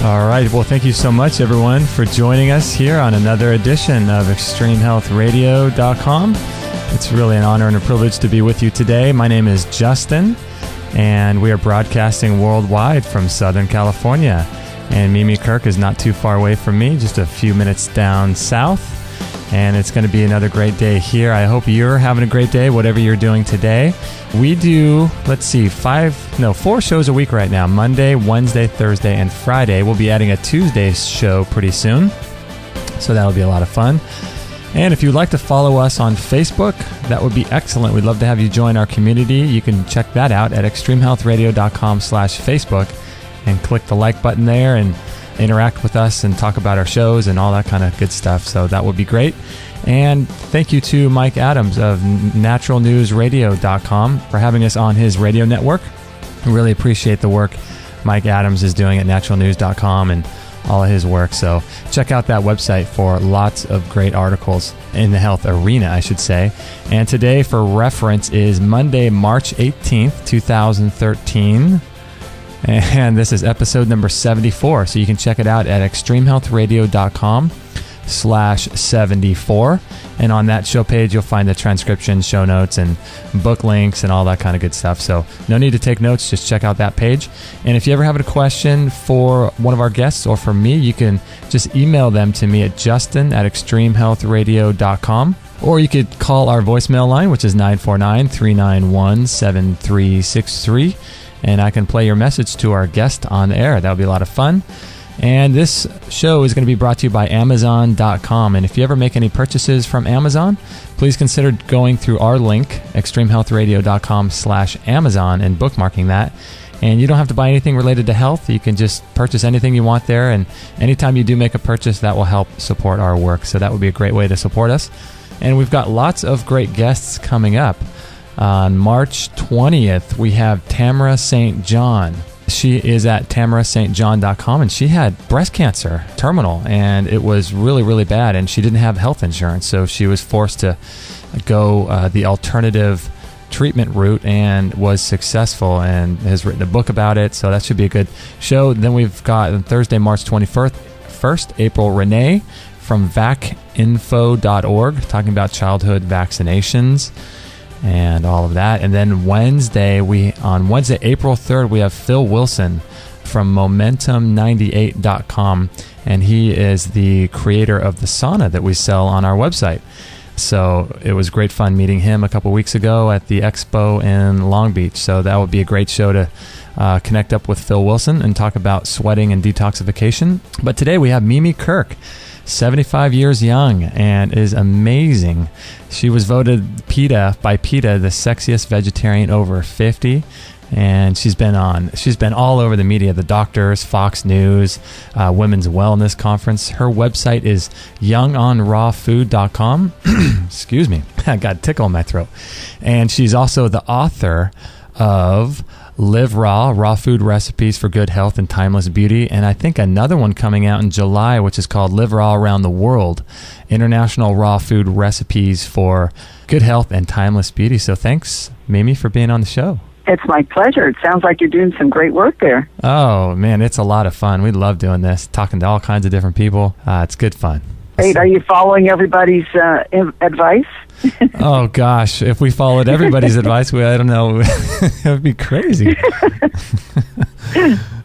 All right. Well, thank you so much, everyone, for joining us here on another edition of ExtremeHealthRadio.com. It's really an honor and a privilege to be with you today. My name is Justin, and we are broadcasting worldwide from Southern California. And Mimi Kirk is not too far away from me, just a few minutes down south. And it's going to be another great day here. I hope you're having a great day, whatever you're doing today. We do, 4 shows a week right now. Monday, Wednesday, Thursday, and Friday. We'll be adding a Tuesday show pretty soon. So that'll be a lot of fun. And if you'd like to follow us on Facebook, that would be excellent. We'd love to have you join our community. You can check that out at extremehealthradio.com/Facebook and click the like button there and interact with us and talk about our shows and all that kind of good stuff. So that would be great. And thank you to Mike Adams of naturalnewsradio.com for having us on his radio network. We really appreciate the work Mike Adams is doing at naturalnews.com and all of his work. So check out that website for lots of great articles in the health arena, I should say. And today, for reference, is Monday, March 18th, 2013. And this is episode number 74. So you can check it out at extremehealthradio.com/74. And on that show page, you'll find the transcription, show notes, and book links, and all that kind of good stuff. So no need to take notes. Just check out that page. And if you ever have a question for one of our guests or for me, you can just email them to me at justin@extremehealthradio.com. Or you could call our voicemail line, which is 949-391-7363. And I can play your message to our guest on air. That would be a lot of fun. And this show is going to be brought to you by Amazon.com. And if you ever make any purchases from Amazon, please consider going through our link, extremehealthradio.com/Amazon, and bookmarking that. And you don't have to buy anything related to health. You can just purchase anything you want there. And anytime you do make a purchase, that will help support our work. So that would be a great way to support us. And we've got lots of great guests coming up. On March 20th, we have Tamara St. John. She is at tamarastjohn.com, and she had breast cancer, terminal, and it was really, really bad, and she didn't have health insurance, so she was forced to go the alternative treatment route and was successful and has written a book about it, so that should be a good show. Then we've got on Thursday, March 21st, April Renee from vacinfo.org, talking about childhood vaccinations and all of that. And then Wednesday, April 3rd, we have Phil Wilson from Momentum98.com, and he is the creator of the sauna that we sell on our website. So it was great fun meeting him a couple weeks ago at the expo in Long Beach. So that would be a great show to connect up with Phil Wilson and talk about sweating and detoxification. But today we have Mimi Kirk, 75 years young, and is amazing. She was voted by PETA the sexiest vegetarian over 50, and she's been all over the media, the doctors, Fox News, Women's Wellness Conference. Her website is youngonrawfood.com. Excuse me, I got a tickle in my throat. And she's also the author of Live Raw Food Recipes for Good Health and Timeless Beauty. And I think another one coming out in July, which is called Live Raw Around the World, International Raw Food Recipes for Good Health and Timeless Beauty. So thanks, Mimi, for being on the show. It's my pleasure. It sounds like you're doing some great work there. Oh, man, it's a lot of fun. We love doing this, talking to all kinds of different people. It's good fun. Great. Are you following everybody's advice? Oh, gosh. If we followed everybody's advice, I don't know. It would be crazy.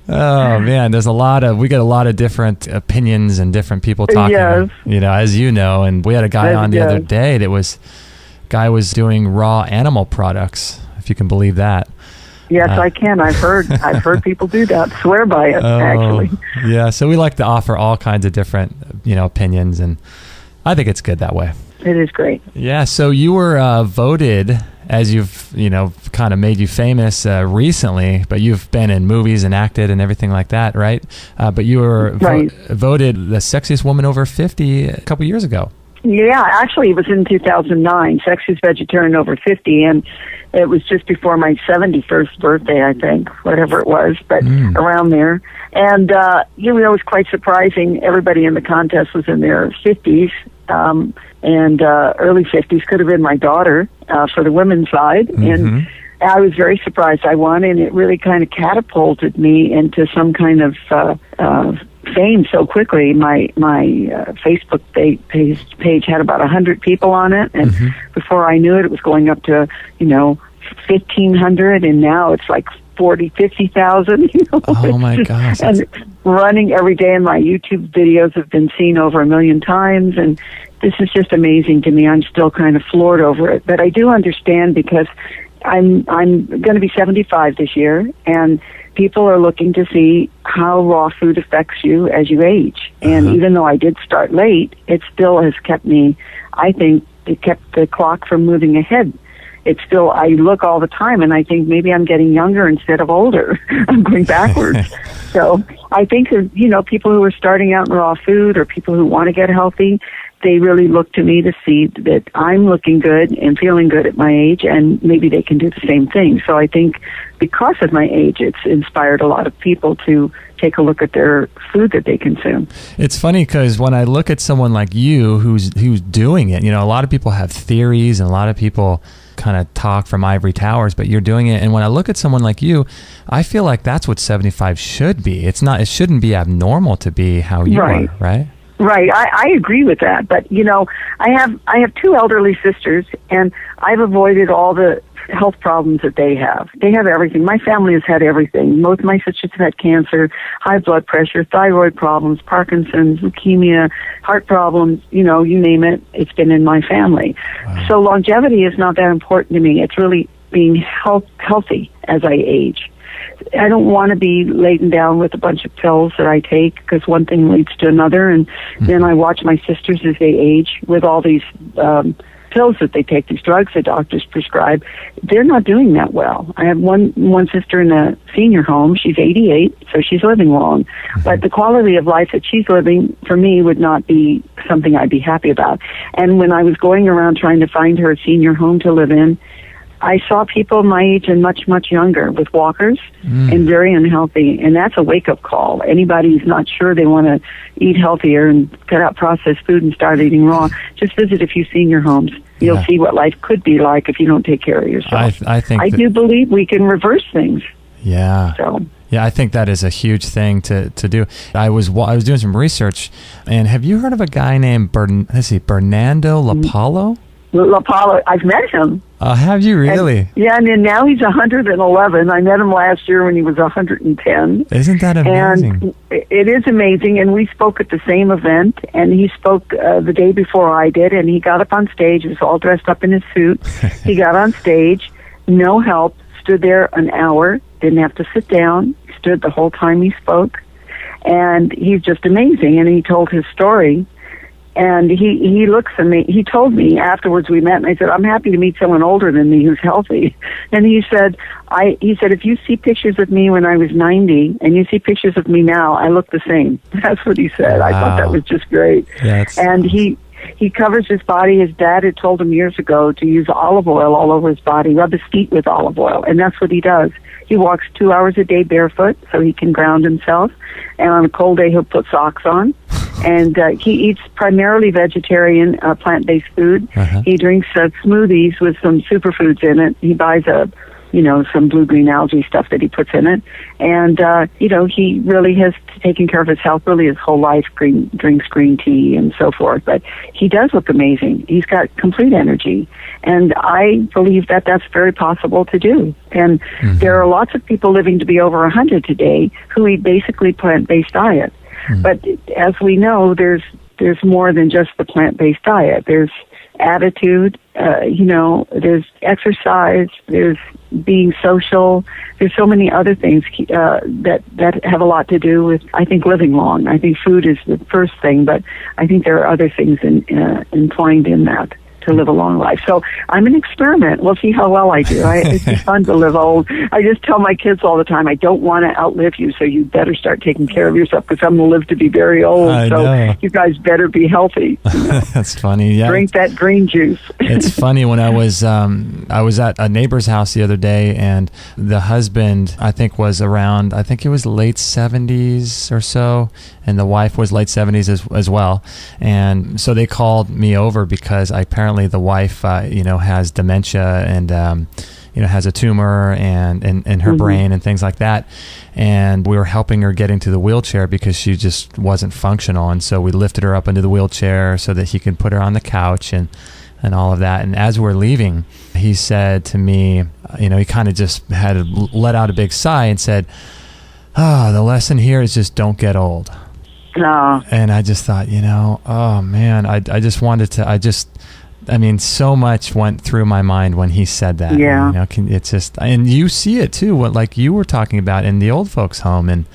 Oh, man. We get a lot of different opinions and different people talking. Yes. As you know. And we had a guy on the other day that was doing raw animal products, if you can believe that. Yes, I can. I've heard people do that, swear by it, actually. Yeah, so we like to offer all kinds of different, opinions, and I think it's good that way. It is great. Yeah, so you were voted, as you've, kind of made you famous recently, but you've been in movies and acted and everything like that, right? But you were voted the sexiest woman over 50 a couple years ago. Yeah, actually it was in 2009, Sexiest Vegetarian Over 50, and it was just before my 71st birthday, I think, whatever it was, but around there. And it was quite surprising. Everybody in the contest was in their 50s, and early 50s, could have been my daughter for the women's side. And I was very surprised I won, and it really kind of catapulted me into some kind of fame so quickly. My Facebook page had about 100 people on it, and before I knew it, it was going up to 1,500, and now it's like 50,000. Oh my gosh! And running every day, and my YouTube videos have been seen over 1 million times, and this is just amazing to me. I'm still kind of floored over it, but I do understand because I'm going to be 75 this year, and people are looking to see how raw food affects you as you age. And even though I did start late, it still has kept me, I think, it kept the clock from moving ahead. It's still, I look all the time and I think maybe I'm getting younger instead of older. I'm going backwards. So I think, people who are starting out in raw food or people who want to get healthy, they really look to me to see that I'm looking good and feeling good at my age, and maybe they can do the same thing. So I think because of my age, it's inspired a lot of people to take a look at their food that they consume. It's funny because when I look at someone like you who's doing it, a lot of people have theories and a lot of people kind of talk from ivory towers, but you're doing it. And when I look at someone like you, I feel like that's what 75 should be. It shouldn't be abnormal to be how you are, right? Right, I agree with that. But I have 2 elderly sisters, and I've avoided all the health problems that they have. They have everything. My family has had everything. Both my sisters have had cancer, high blood pressure, thyroid problems, Parkinson's, leukemia, heart problems. You name it. It's been in my family. Wow. So longevity is not that important to me. It's really being healthy as I age. I don't want to be laden down with a bunch of pills that I take, because one thing leads to another, and then I watch my sisters as they age with all these pills that they take, these drugs that doctors prescribe. They're not doing that well. I have one sister in a senior home. She's 88, so she's living long. But the quality of life that she's living, for me, would not be something I'd be happy about. And when I was going around trying to find her a senior home to live in, I saw people my age and much, much younger with walkers and very unhealthy. And that's a wake-up call. Anybody who's not sure they want to eat healthier and cut out processed food and start eating raw, just visit a few senior homes. You'll see what life could be like if you don't take care of yourself. I do believe we can reverse things. Yeah. Yeah, I think that is a huge thing to do. I was doing some research, and have you heard of a guy named Bernardo LaPaulo? LaPaulo, I've met him. Have you really? And then now he's 111. I met him last year when he was 110. Isn't that amazing? And it is amazing, and we spoke at the same event, and he spoke the day before I did, and he got up on stage. He was all dressed up in his suit. He got on stage, no help, stood there an hour, didn't have to sit down, stood the whole time he spoke, and he's just amazing, and he told his story. And he looks at me. He told me afterwards, we met, and I said, I'm happy to meet someone older than me who's healthy. And he said, if you see pictures of me when I was 90 and you see pictures of me now, I look the same. That's what he said. Wow. I thought that was just great. And he covers his body. His dad had told him years ago to use olive oil all over his body, rub his feet with olive oil, and that's what he does. He walks 2 hours a day barefoot so he can ground himself, and on a cold day he'll put socks on. And he eats primarily vegetarian, plant-based food. He drinks smoothies with some superfoods in it. He buys some blue-green algae stuff that he puts in it. And, he really has taken care of his health really his whole life, drinks green tea and so forth. But he does look amazing. He's got complete energy. And I believe that that's very possible to do. And there are lots of people living to be over 100 today who eat basically plant-based diet. But as we know, there's more than just the plant-based diet. There's attitude, there's exercise, there's being social. There's so many other things that have a lot to do with, I think, living long. I think food is the first thing, but I think there are other things entwined in that to live a long life. So I'm an experiment. We'll see how well I do. It's just fun to live old. I just tell my kids all the time, I don't want to outlive you, so you better start taking care of yourself, because I'm going to live to be very old. So you guys better be healthy. That's funny. Yeah. Drink that green juice. It's funny, when I was at a neighbor's house the other day, and the husband, I think, was around, I think it was late 70s or so, and the wife was late 70s as well. And so they called me over because apparently the wife, has dementia, and has a tumor and in her brain and things like that. And we were helping her get into the wheelchair because she just wasn't functional. And so we lifted her up into the wheelchair so that he could put her on the couch and all of that. And as we're leaving, he said to me, he kind of just had let out a big sigh and said, the lesson here is just don't get old. No. And I just thought, oh man, I just wanted to, so much went through my mind when he said that. Yeah. It's just, and you see it too, what like you were talking about in the old folks home, and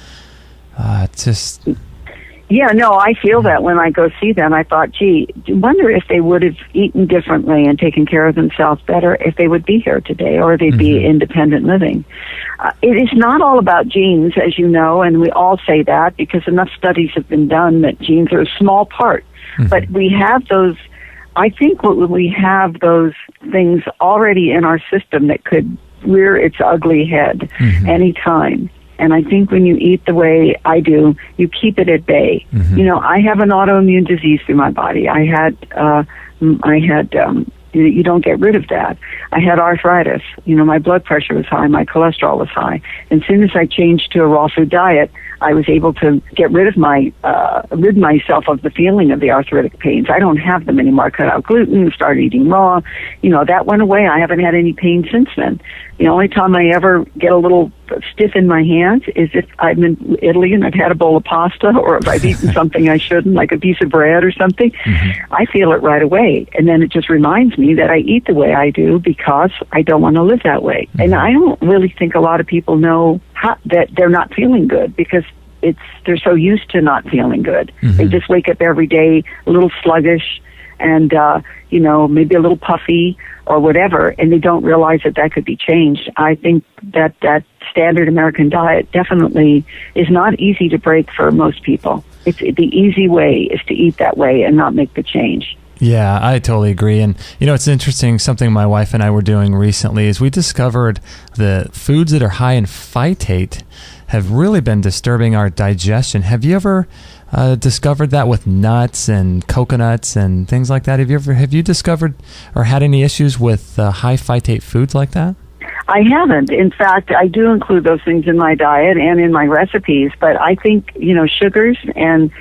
it's just. Yeah, no, I feel that when I go see them. I thought, gee, I wonder if they would have eaten differently and taken care of themselves better if they would be here today, or they'd be independent living. It is not all about genes, as you know, and we all say that because enough studies have been done that genes are a small part. But we have those, I think we have those things already in our system that could rear its ugly head any time. And I think when you eat the way I do, you keep it at bay. I have an autoimmune disease through my body. I had, you don't get rid of that. I had arthritis. My blood pressure was high. My cholesterol was high. And as soon as I changed to a raw food diet, I was able to get rid myself of the feeling of the arthritic pains. I don't have them anymore. I cut out gluten, started eating raw. That went away. I haven't had any pain since then. The only time I ever get a little stiff in my hands is if I'm in Italy and I've had a bowl of pasta, or if I've eaten something I shouldn't, like a piece of bread or something. I feel it right away. And then it just reminds me that I eat the way I do because I don't want to live that way. And I don't really think a lot of people know that they're not feeling good because they're so used to not feeling good. They just wake up every day a little sluggish and, maybe a little puffy or whatever, and they don't realize that could be changed. I think that standard American diet definitely is not easy to break for most people. The easy way is to eat that way and not make the change. Yeah, I totally agree. And, it's interesting, something my wife and I were doing recently is we discovered the foods that are high in phytate have really been disturbing our digestion. Have you ever discovered that with nuts and coconuts and things like that? Have you discovered or had any issues with high phytate foods like that? I haven't. In fact, I do include those things in my diet and in my recipes, but I think, sugars and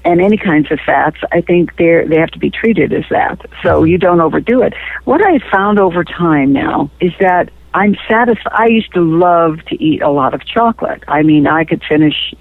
any kinds of fats, I think they have to be treated as that. So you don't overdo it. What I've found over time now is that I'm satisfied. I used to love to eat a lot of chocolate. I could finish,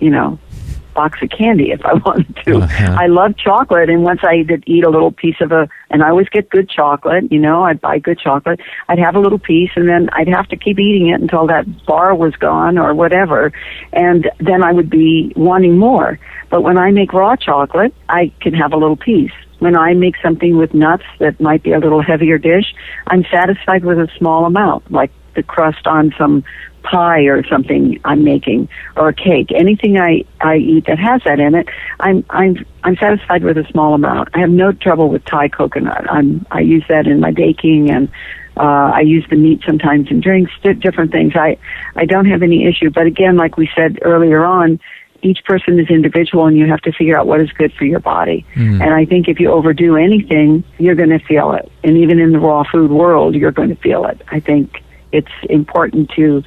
box of candy if I wanted to. I love chocolate, and once I did eat a little piece of and I always get good chocolate, I'd buy good chocolate, I'd have a little piece, and then I'd have to keep eating it until that bar was gone or whatever, and then I would be wanting more. But when I make raw chocolate, I can have a little piece. When I make something with nuts that might be a little heavier dish, I'm satisfied with a small amount, like the crust on some pie or something I'm making, or a cake. Anything I eat that has that in it, I'm satisfied with a small amount. I have no trouble with Thai coconut. I use that in my baking, and I use the meat sometimes in drinks, different things. I don't have any issue. But again, like we said earlier on, each person is individual, and you have to figure out what is good for your body. And I think if you overdo anything, you're going to feel it. And even in the raw food world, you're going to feel it. I think it's important to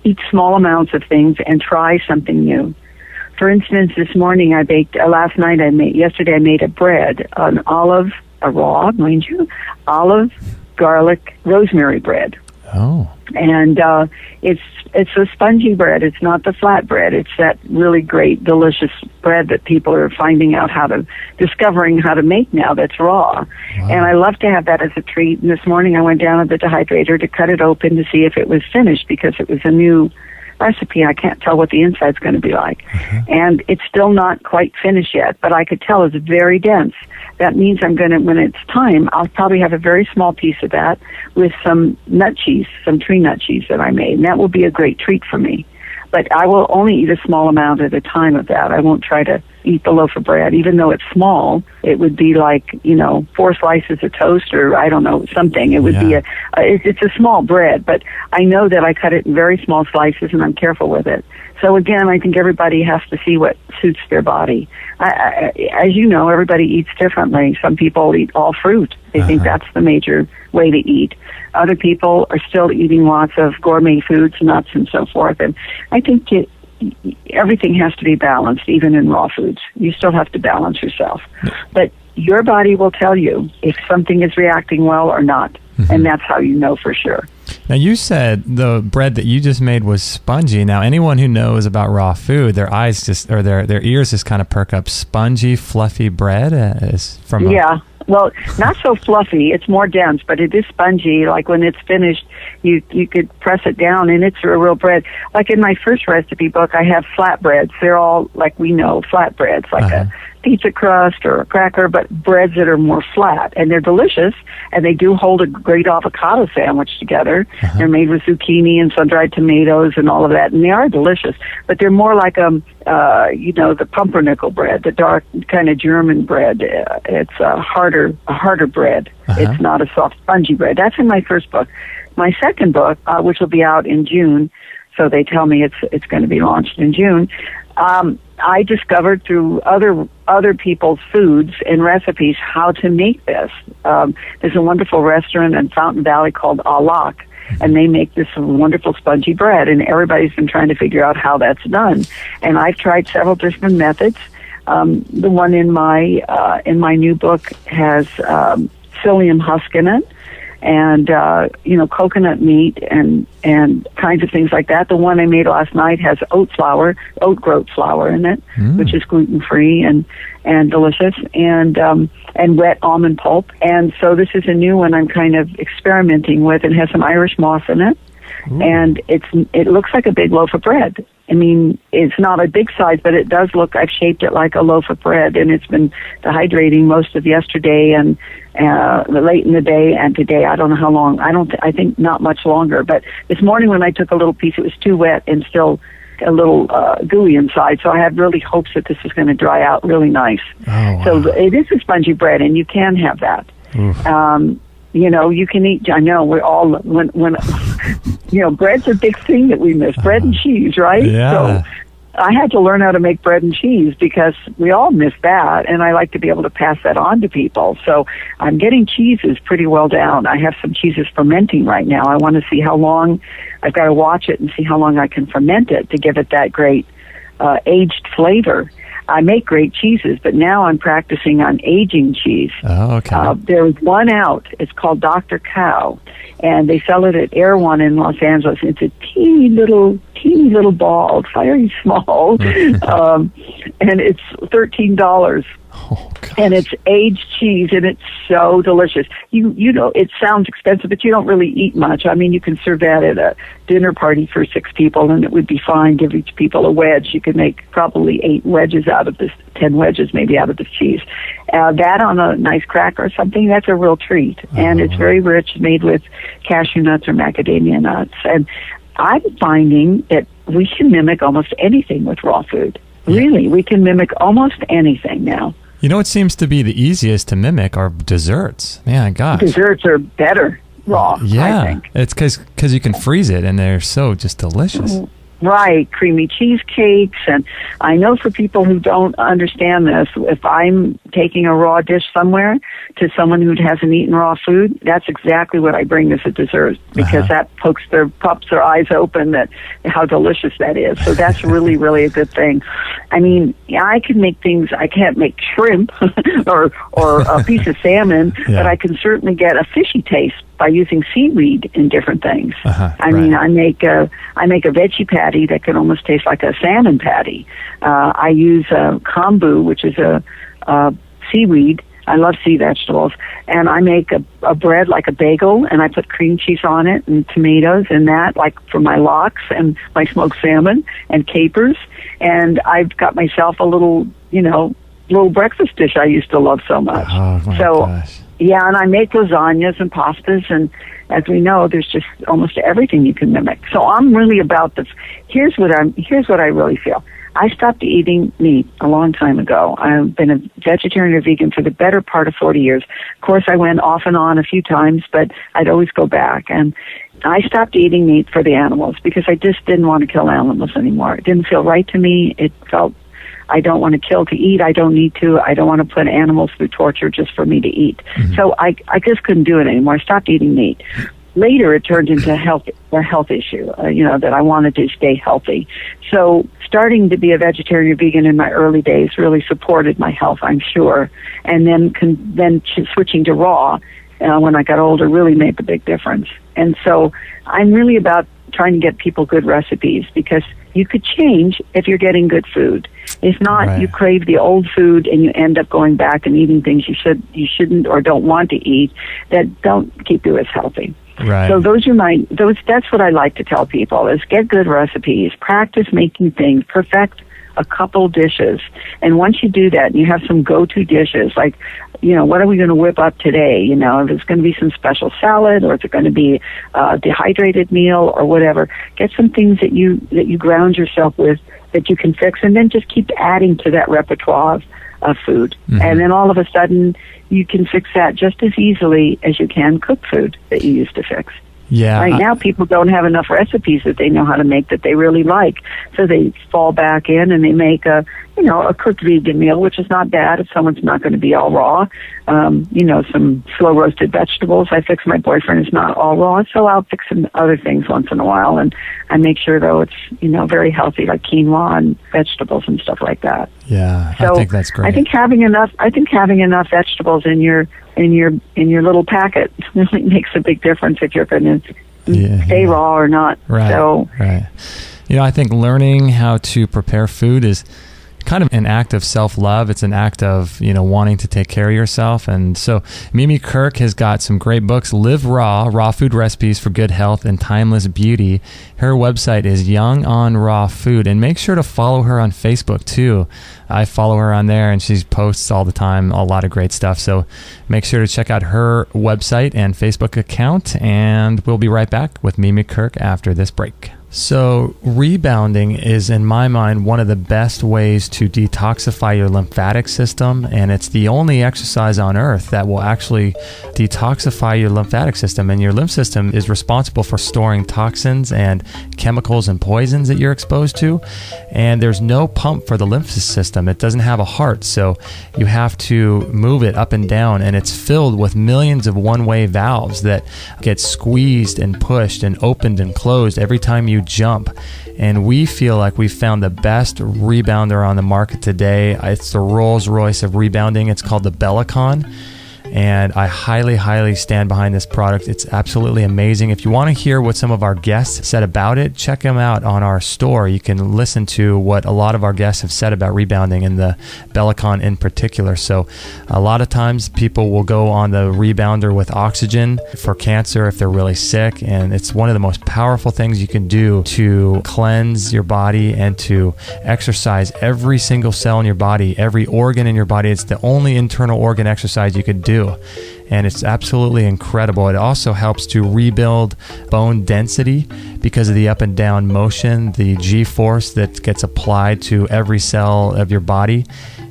eat small amounts of things and try something new. For instance, this morning yesterday I made a bread, a raw, mind you, olive, garlic, rosemary bread. Oh. And it's a spongy bread. It's not the flat bread. It's that really great, delicious bread that people are discovering how to make now that's raw. Wow. And I love to have that as a treat. And this morning I went down to the dehydrator to cut it open to see if it was finished, because it was a new recipe. I can't tell what the inside's going to be like. And it's still not quite finished yet, but I could tell it's very dense. That means when it's time, I'll probably have a very small piece of that with some nut cheese, some tree nut cheese that I made, and that will be a great treat for me. But I will only eat a small amount at a time of that. I won't try to eat the loaf of bread, even though it's small. It would be like, 4 slices of toast, or I don't know, something. It would be it's a small bread, but I know that I cut it in very small slices, and I'm careful with it. So again, I think everybody has to see what suits their body. As you know, everybody eats differently. Some people eat all fruit. They think that's the major way to eat. Other people are still eating lots of gourmet foods, nuts, and so forth. And I think everything has to be balanced, even in raw foods. You still have to balance yourself. But your body will tell you if something is reacting well or not. And that's how you know for sure. Now, you said the bread that you just made was spongy. Now, anyone who knows about raw food, their eyes or their ears just kind of perk up. Spongy, fluffy bread is from well, not so fluffy. It's more dense, but it is spongy. Like when it's finished, you could press it down, and it's a real bread. Like in my first recipe book, I have flatbreads. They're all, like we know, flatbreads, like a pizza crust or a cracker, but breads that are more flat. And they're delicious, and they do hold a great avocado sandwich together. They're made with zucchini and sun-dried tomatoes and all of that, and they are delicious. But they're more like, the pumpernickel bread, the dark kind of German bread. It's a harder bread. It's not a soft, spongy bread. That's in my first book. My second book, which will be out in June, so they tell me it's going to be launched in June. I discovered through other people's foods and recipes how to make this. There's a wonderful restaurant in Fountain Valley called Alak, and they make this wonderful spongy bread, and everybody's been trying to figure out how that's done. And I've tried several different methods. The one in my new book has psyllium husk in it, and coconut meat and kinds of things like that. The one I made last night has oat groat flour in it, which is gluten free and delicious, and wet almond pulp. And so this is a new one I'm kind of experimenting with. It has some Irish moss in it. And it looks like a big loaf of bread. I mean, it's not a big size, but it does look, I've shaped it like a loaf of bread, and it's been dehydrating most of yesterday and late in the day, and today, I don't know how long. I think not much longer, but this morning when I took a little piece, it was too wet and still a little gooey inside, so I had really hopes that this was going to dry out really nice. Oh, wow. So it is a spongy bread, and you can have that. You can eat, I know, we're all, when bread's a big thing that we miss, bread and cheese, right? Yeah. So I had to learn how to make bread and cheese because we all miss that, and I like to be able to pass that on to people. So I'm getting cheeses pretty well down. I have some cheeses fermenting right now. I want to see how long, I've got to watch it and see how long I can ferment it to give it that great aged flavor. I make great cheeses, but now I'm practicing on aging cheese. Oh, okay. There's one out. It's called Dr. Cow, and they sell it at Erewhon in Los Angeles. It's a teeny little ball, very small, and it's $13. Oh, gosh. And it's aged cheese, and it's so delicious. You know, it sounds expensive, but you don't really eat much. I mean, you can serve that at a dinner party for 6 people, and it would be fine. Give each people a wedge. You could make probably 8 wedges out of this, 10 wedges maybe out of this cheese. That on a nice cracker or something, that's a real treat. And it's very rich, made with cashew nuts or macadamia nuts. And I'm finding that we can mimic almost anything with raw food. Really, we can mimic almost anything now. You know what seems to be the easiest to mimic are desserts. Man, gosh. Desserts are better raw, yeah, I think. It's because you can freeze it, and they're so just delicious. Right, creamy cheesecakes. And I know for people who don't understand this, if I'm taking a raw dish somewhere to someone who hasn't eaten raw food, that's exactly what I bring as a dessert, because that pops their eyes open that how delicious that is. So that's really, really a good thing. I mean, I can make things, I can't make shrimp or a piece of salmon, but I can certainly get a fishy taste by using seaweed in different things. I mean, I make a veggie patty that can almost taste like a salmon patty. I use kombu, which is a seaweed. I love sea vegetables. And I make a bread like a bagel, and I put cream cheese on it and tomatoes and that, like for my lox and my smoked salmon and capers. And I've got myself a little breakfast dish I used to love so much. Oh, my gosh. Yeah, and I make lasagnas and pastas, and as we know, there's just almost everything you can mimic. So I'm really about this. Here's what I really feel. I stopped eating meat a long time ago. I've been a vegetarian or vegan for the better part of 40 years. Of course, I went off and on a few times, but I'd always go back. And I stopped eating meat for the animals because I just didn't want to kill animals anymore. It didn't feel right to me. It felt, I don't want to kill to eat. I don't need to. I don't want to put animals through torture just for me to eat. Mm-hmm. So I just couldn't do it anymore. I stopped eating meat. Later, it turned into a health issue, that I wanted to stay healthy. So starting to be a vegetarian or vegan in my early days really supported my health, I'm sure. And then switching to raw when I got older really made the big difference. And so I'm really about trying to get people good recipes because you could change if you're getting good food. If not, right. You crave the old food and you end up going back and eating things you shouldn't or don't want to eat that don't keep you as healthy. Right. So that's what I like to tell people is get good recipes, practice making things, perfect a couple dishes. And once you do that and you have some go-to dishes, like, what are we going to whip up today? If it's going to be some special salad or if it's going to be a dehydrated meal or whatever, get some things that you ground yourself with that you can fix and then just keep adding to that repertoire of food. Mm-hmm. And then all of a sudden you can fix that just as easily as you can cook food that you used to fix. Yeah. Right now, people don't have enough recipes that they know how to make that they really like, so they fall back in and they make a cooked vegan meal, which is not bad if someone's not going to be all raw. Some slow roasted vegetables. I fix my boyfriend is not all raw, so I'll fix some other things once in a while, and I make sure though it's very healthy, like quinoa and vegetables and stuff like that. Yeah, so I think that's great. I think having enough vegetables in your little packet really makes a big difference if you're going to stay raw or not. Right. So, right. I think learning how to prepare food is kind of an act of self-love. It's an act of, wanting to take care of yourself. And so Mimi Kirk has got some great books, Live Raw Food Recipes for Good Health and Timeless Beauty. Her website is Young on Raw Food. And make sure to follow her on Facebook too. I follow her on there and she posts all the time, a lot of great stuff. So make sure to check out her website and Facebook account. And we'll be right back with Mimi Kirk after this break. So rebounding is, in my mind, one of the best ways to detoxify your lymphatic system, and it's the only exercise on earth that will actually detoxify your lymphatic system, and your lymph system is responsible for storing toxins and chemicals and poisons that you're exposed to, and there's no pump for the lymph system. It doesn't have a heart, so you have to move it up and down, and it's filled with millions of one-way valves that get squeezed and pushed and opened and closed every time you jump. And we feel like we've found the best rebounder on the market today. It's the Rolls Royce of rebounding. It's called the Bellicon. And I highly, highly stand behind this product. It's absolutely amazing. If you want to hear what some of our guests said about it, check them out on our store. You can listen to what a lot of our guests have said about rebounding and the Bellicon in particular. So a lot of times people will go on the rebounder with oxygen for cancer if they're really sick. And it's one of the most powerful things you can do to cleanse your body and to exercise every single cell in your body, every organ in your body. It's the only internal organ exercise you could do. And it's absolutely incredible. It also helps to rebuild bone density because of the up and down motion, the G-force that gets applied to every cell of your body,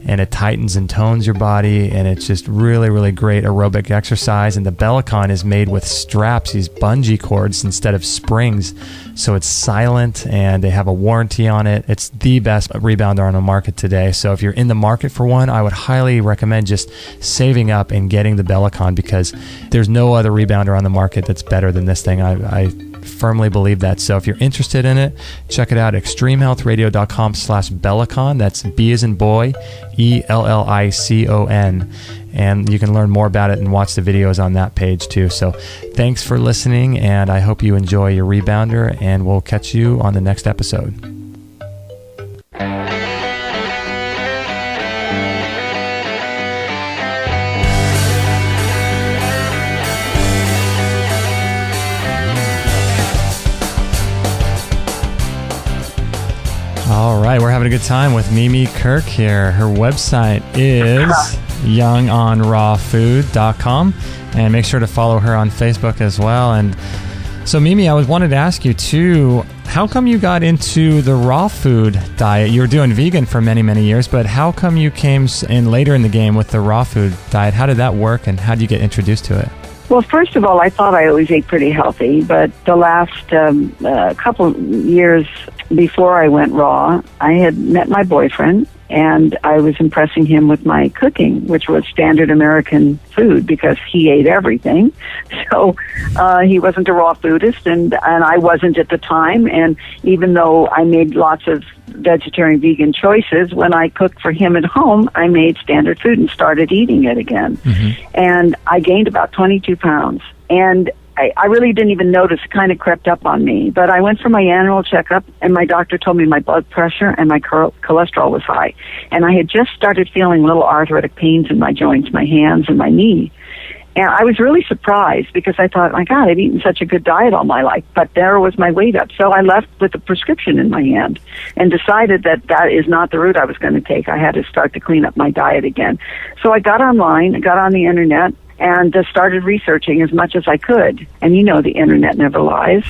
and it tightens and tones your body, and it's just really, really great aerobic exercise. And the Bellicon is made with straps, these bungee cords instead of springs, so it's silent and they have a warranty on it. It's the best rebounder on the market today. So if you're in the market for one, I would highly recommend just saving up and getting the Bellicon, because there's no other rebounder on the market that's better than this thing. I firmly believe that. So if you're interested in it, check it out, extremehealthradio.com/Bellicon. That's B as in boy, ELLICON. And you can learn more about it and watch the videos on that page too. So thanks for listening, and I hope you enjoy your rebounder, and we'll catch you on the next episode. All right, we're having a good time with Mimi Kirk here. Her website is youngonrawfood.com, and make sure to follow her on Facebook as well. And So Mimi, I wanted to ask you too, how come you got into the raw food diet? You were doing vegan for many, many years, but how come you came in later in the game with the raw food diet? How did that work, and how did you get introduced to it? Well, first of all, I thought I always ate pretty healthy, but the last couple years before I went raw, I had met my boyfriend, and I was impressing him with my cooking, which was standard American food, because he ate everything. So he wasn't a raw foodist, and I wasn't at the time. And even though I made lots of vegetarian, vegan choices, when I cooked for him at home, I made standard food and started eating it again. Mm-hmm. And I gained about 22 pounds. And I really didn't even notice. It kind of crept up on me. But I went for my annual checkup, and my doctor told me my blood pressure and my cholesterol was high. And I had just started feeling little arthritic pains in my joints, my hands, and my knee. And I was really surprised, because I thought, my God, I've eaten such a good diet all my life. But there was my weight up. So I left with a prescription in my hand and decided that that is not the route I was going to take. I had to start to clean up my diet again. So I got online, got on the internet, and started researching as much as I could. And you know the internet never lies.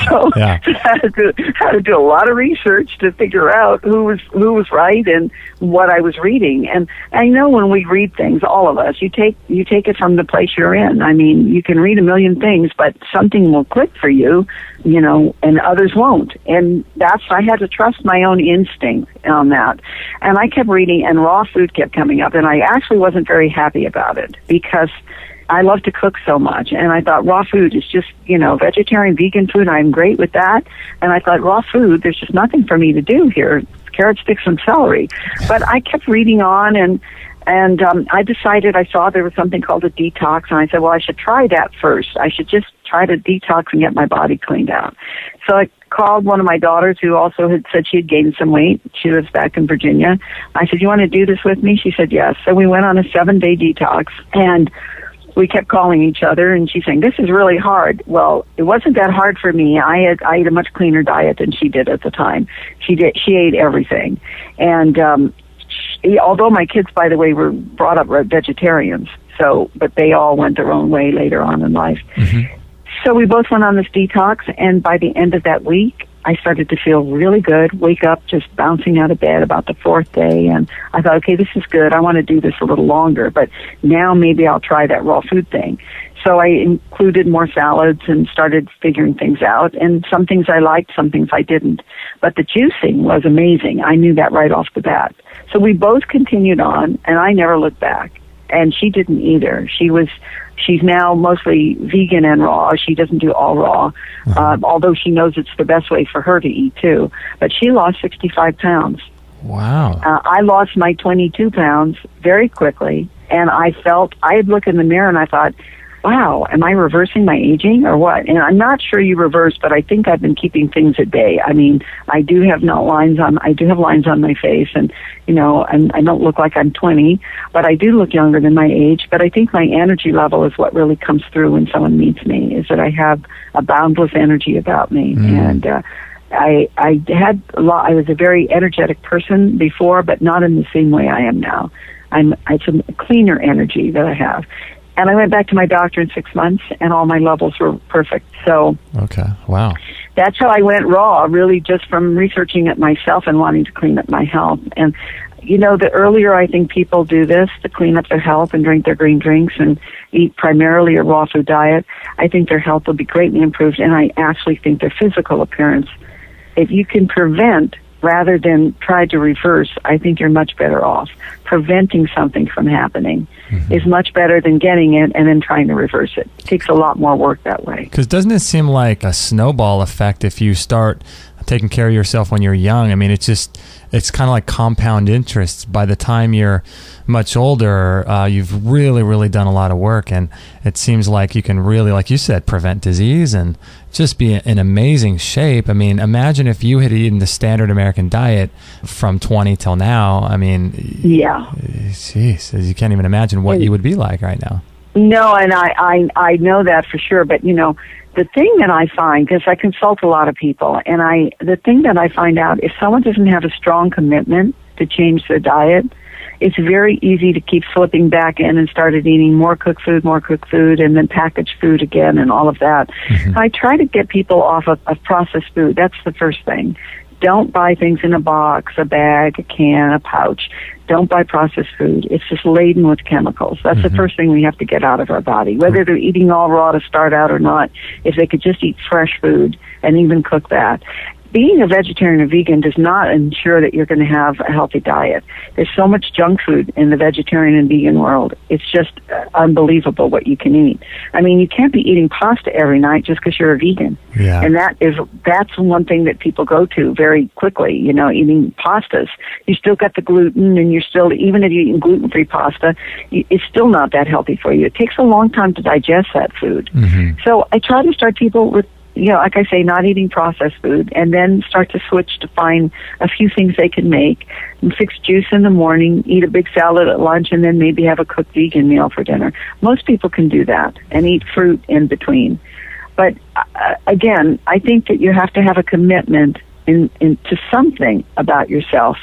So I had to do a lot of research to figure out who was right and what I was reading. And I know when we read things, all of us, you take it from the place you're in. I mean, you can read a million things, but something will click for you, you know, and others won't. And I had to trust my own instinct on that. And I kept reading, and raw food kept coming up, and I actually wasn't very happy about it, because I love to cook so much. And I thought raw food is just, you know, vegetarian, vegan food, I'm great with that. And I thought raw food, there's just nothing for me to do here. Carrot sticks and celery. But I kept reading on, and I decided, I saw there was something called a detox, and I said, well, I should try that first. I should just try to detox and get my body cleaned out. So I called one of my daughters, who also had said she had gained some weight. She lives back in Virginia. I said, you want to do this with me? She said, yes. So we went on a 7-day detox, and we kept calling each other, and she's saying, this is really hard. Well, it wasn't that hard for me. I ate a much cleaner diet than she did at the time. She ate everything. And although my kids, by the way, were brought up vegetarians, but they all went their own way later on in life. Mm-hmm. So we both went on this detox, and by the end of that week, I started to feel really good, wake up just bouncing out of bed about the 4th day, and I thought, okay, this is good. I want to do this a little longer, but now maybe I'll try that raw food thing. So I included more salads and started figuring things out, and some things I liked, some things I didn't. But the juicing was amazing. I knew that right off the bat. So we both continued on, and I never looked back, and she didn't either. She's now mostly vegan and raw. She doesn't do all raw, although she knows it's the best way for her to eat too. But she lost 65 pounds. Wow. I lost my 22 pounds very quickly, and I'd look in the mirror and I thought, wow, am I reversing my aging or what? And I'm not sure you reverse, but I think I've been keeping things at bay. I mean, I do have lines on my face, and, you know, I don't look like I'm 20, but I do look younger than my age. But I think my energy level is what really comes through when someone meets me, is that I have a boundless energy about me. And, I was a very energetic person before, but not in the same way I am now. It's a cleaner energy that I have. And I went back to my doctor in 6 months, and all my levels were perfect. So, okay, wow. That's how I went raw, really just from researching it myself and wanting to clean up my health. And, you know, the earlier I think people do this to clean up their health and drink their green drinks and eat primarily a raw food diet, I think their health will be greatly improved. And I actually think their physical appearance, if you can prevent rather than try to reverse, I think you're much better off. Preventing something from happening is much better than getting it and then trying to reverse it. It takes a lot more work that way. Because doesn't it seem like a snowball effect if you start taking care of yourself when you're young? I mean, it's kind of like compound interest. By the time you're much older, you've really, really done a lot of work, and it seems like you can really, like you said, prevent disease and just be in amazing shape. I mean, imagine if you had eaten the standard American diet from 20 till now. I mean, yeah, geez, you can't even imagine what you would be like right now. No, and I know that for sure. But, you know, the thing that I find, because I consult a lot of people, and the thing that I find out, if someone doesn't have a strong commitment to change their diet, it's very easy to keep slipping back in and started eating more cooked food, and then packaged food again and all of that. Mm-hmm. I try to get people off of processed food. That's the first thing. Don't buy things in a box, a bag, a can, a pouch. Don't buy processed food. It's just laden with chemicals. That's the first thing we have to get out of our body. Whether they're eating all raw to start out or not, if they could just eat fresh food and even cook that. Being a vegetarian or vegan does not ensure that you're going to have a healthy diet. There's so much junk food in the vegetarian and vegan world. It's just unbelievable what you can eat. I mean, you can't be eating pasta every night just because you're a vegan. Yeah. And that's one thing that people go to very quickly, you know, eating pastas. You still got the gluten, and you're still, even if you're eating gluten-free pasta, it's still not that healthy for you. It takes a long time to digest that food. Mm-hmm. So I try to start people with, you know, like I say, not eating processed food, and then start to switch to find a few things they can make, and fix juice in the morning, eat a big salad at lunch, and then maybe have a cooked vegan meal for dinner. Most people can do that, and eat fruit in between. But again, I think that you have to have a commitment to something about yourself,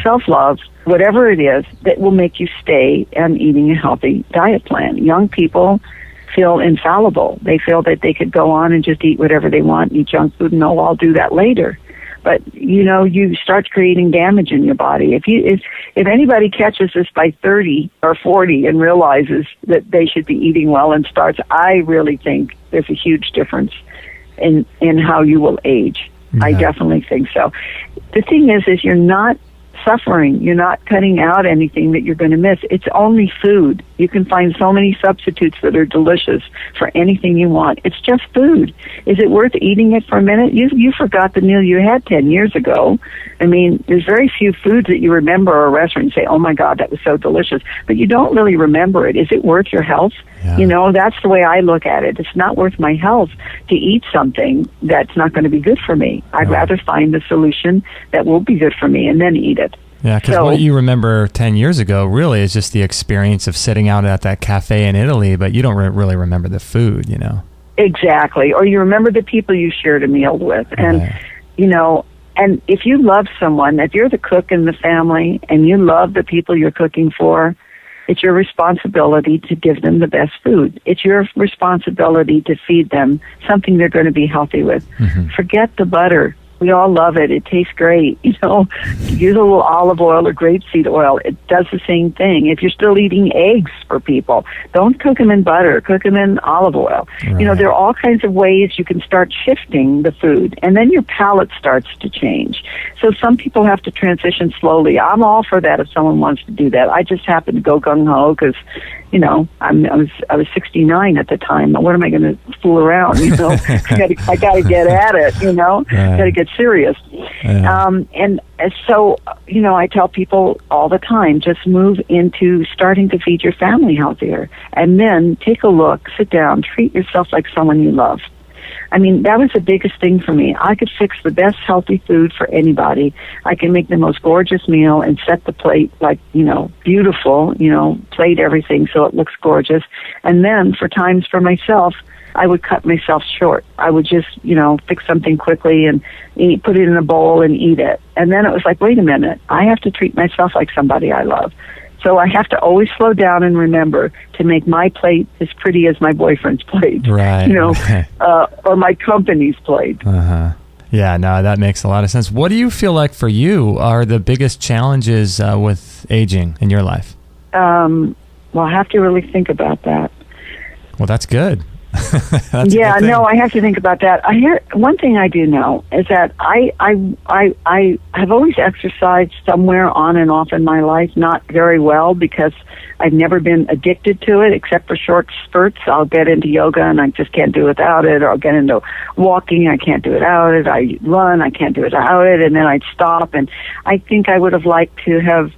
self-love, whatever it is, that will make you stay and eating a healthy diet plan. Young people feel infallible. They feel that they could go on and just eat whatever they want, eat junk food, and I'll do that later. But, you know, you start creating damage in your body. If anybody catches this by 30 or 40 and realizes that they should be eating well and starts, I really think there's a huge difference in how you will age. Yeah. I definitely think so. The thing is you're not suffering. You're not cutting out anything that you're going to miss. It's only food. You can find so many substitutes that are delicious for anything you want. It's just food. Is it worth eating it for a minute? You forgot the meal you had 10 years ago. I mean, there's very few foods that you remember at a restaurant and say, oh my God, that was so delicious. But you don't really remember it. Is it worth your health? Yeah. You know, that's the way I look at it. It's not worth my health to eat something that's not going to be good for me. I'd rather find the solution that will be good for me and then eat it. Yeah, because what you remember 10 years ago really is just the experience of sitting out at that cafe in Italy, but you don't really remember the food, you know. Exactly. Or you remember the people you shared a meal with. And, you know, and if you love someone, if you're the cook in the family and you love the people you're cooking for, it's your responsibility to give them the best food. It's your responsibility to feed them something they're going to be healthy with. Mm-hmm. Forget the butter. We all love it. It tastes great. You know, use a little olive oil or grapeseed oil. It does the same thing. If you're still eating eggs for people, don't cook them in butter. Cook them in olive oil. Right. You know, there are all kinds of ways you can start shifting the food, and then your palate starts to change. So some people have to transition slowly. I'm all for that if someone wants to do that. I just happen to go gung-ho because, you know, I was 69 at the time. What am I going to fool around? You know, I got to get at it. You know, got to get serious. Yeah. And so, you know, I tell people all the time, just move into starting to feed your family healthier, and then take a look, sit down, treat yourself like someone you love. I mean, that was the biggest thing for me. I could fix the best healthy food for anybody. I can make the most gorgeous meal and set the plate like, you know, beautiful, you know, plate everything so it looks gorgeous. And then for times for myself, I would cut myself short. I would just, you know, fix something quickly and put it in a bowl and eat it. And then it was like, wait a minute, I have to treat myself like somebody I love. So I have to always slow down and remember to make my plate as pretty as my boyfriend's plate, right? You know, or my company's plate. Uh-huh. Yeah, no, that makes a lot of sense. What do you feel like for you are the biggest challenges with aging in your life? Well, I have to really think about that. Well, that's good. Yeah, no, I have to think about that. One thing I do know is that I have always exercised somewhere on and off in my life, not very well because I've never been addicted to it except for short spurts. I'll get into yoga and I just can't do without it, or I'll get into walking, I can't do without it. I run, I can't do without it, and then I'd stop. And I think I would have liked to have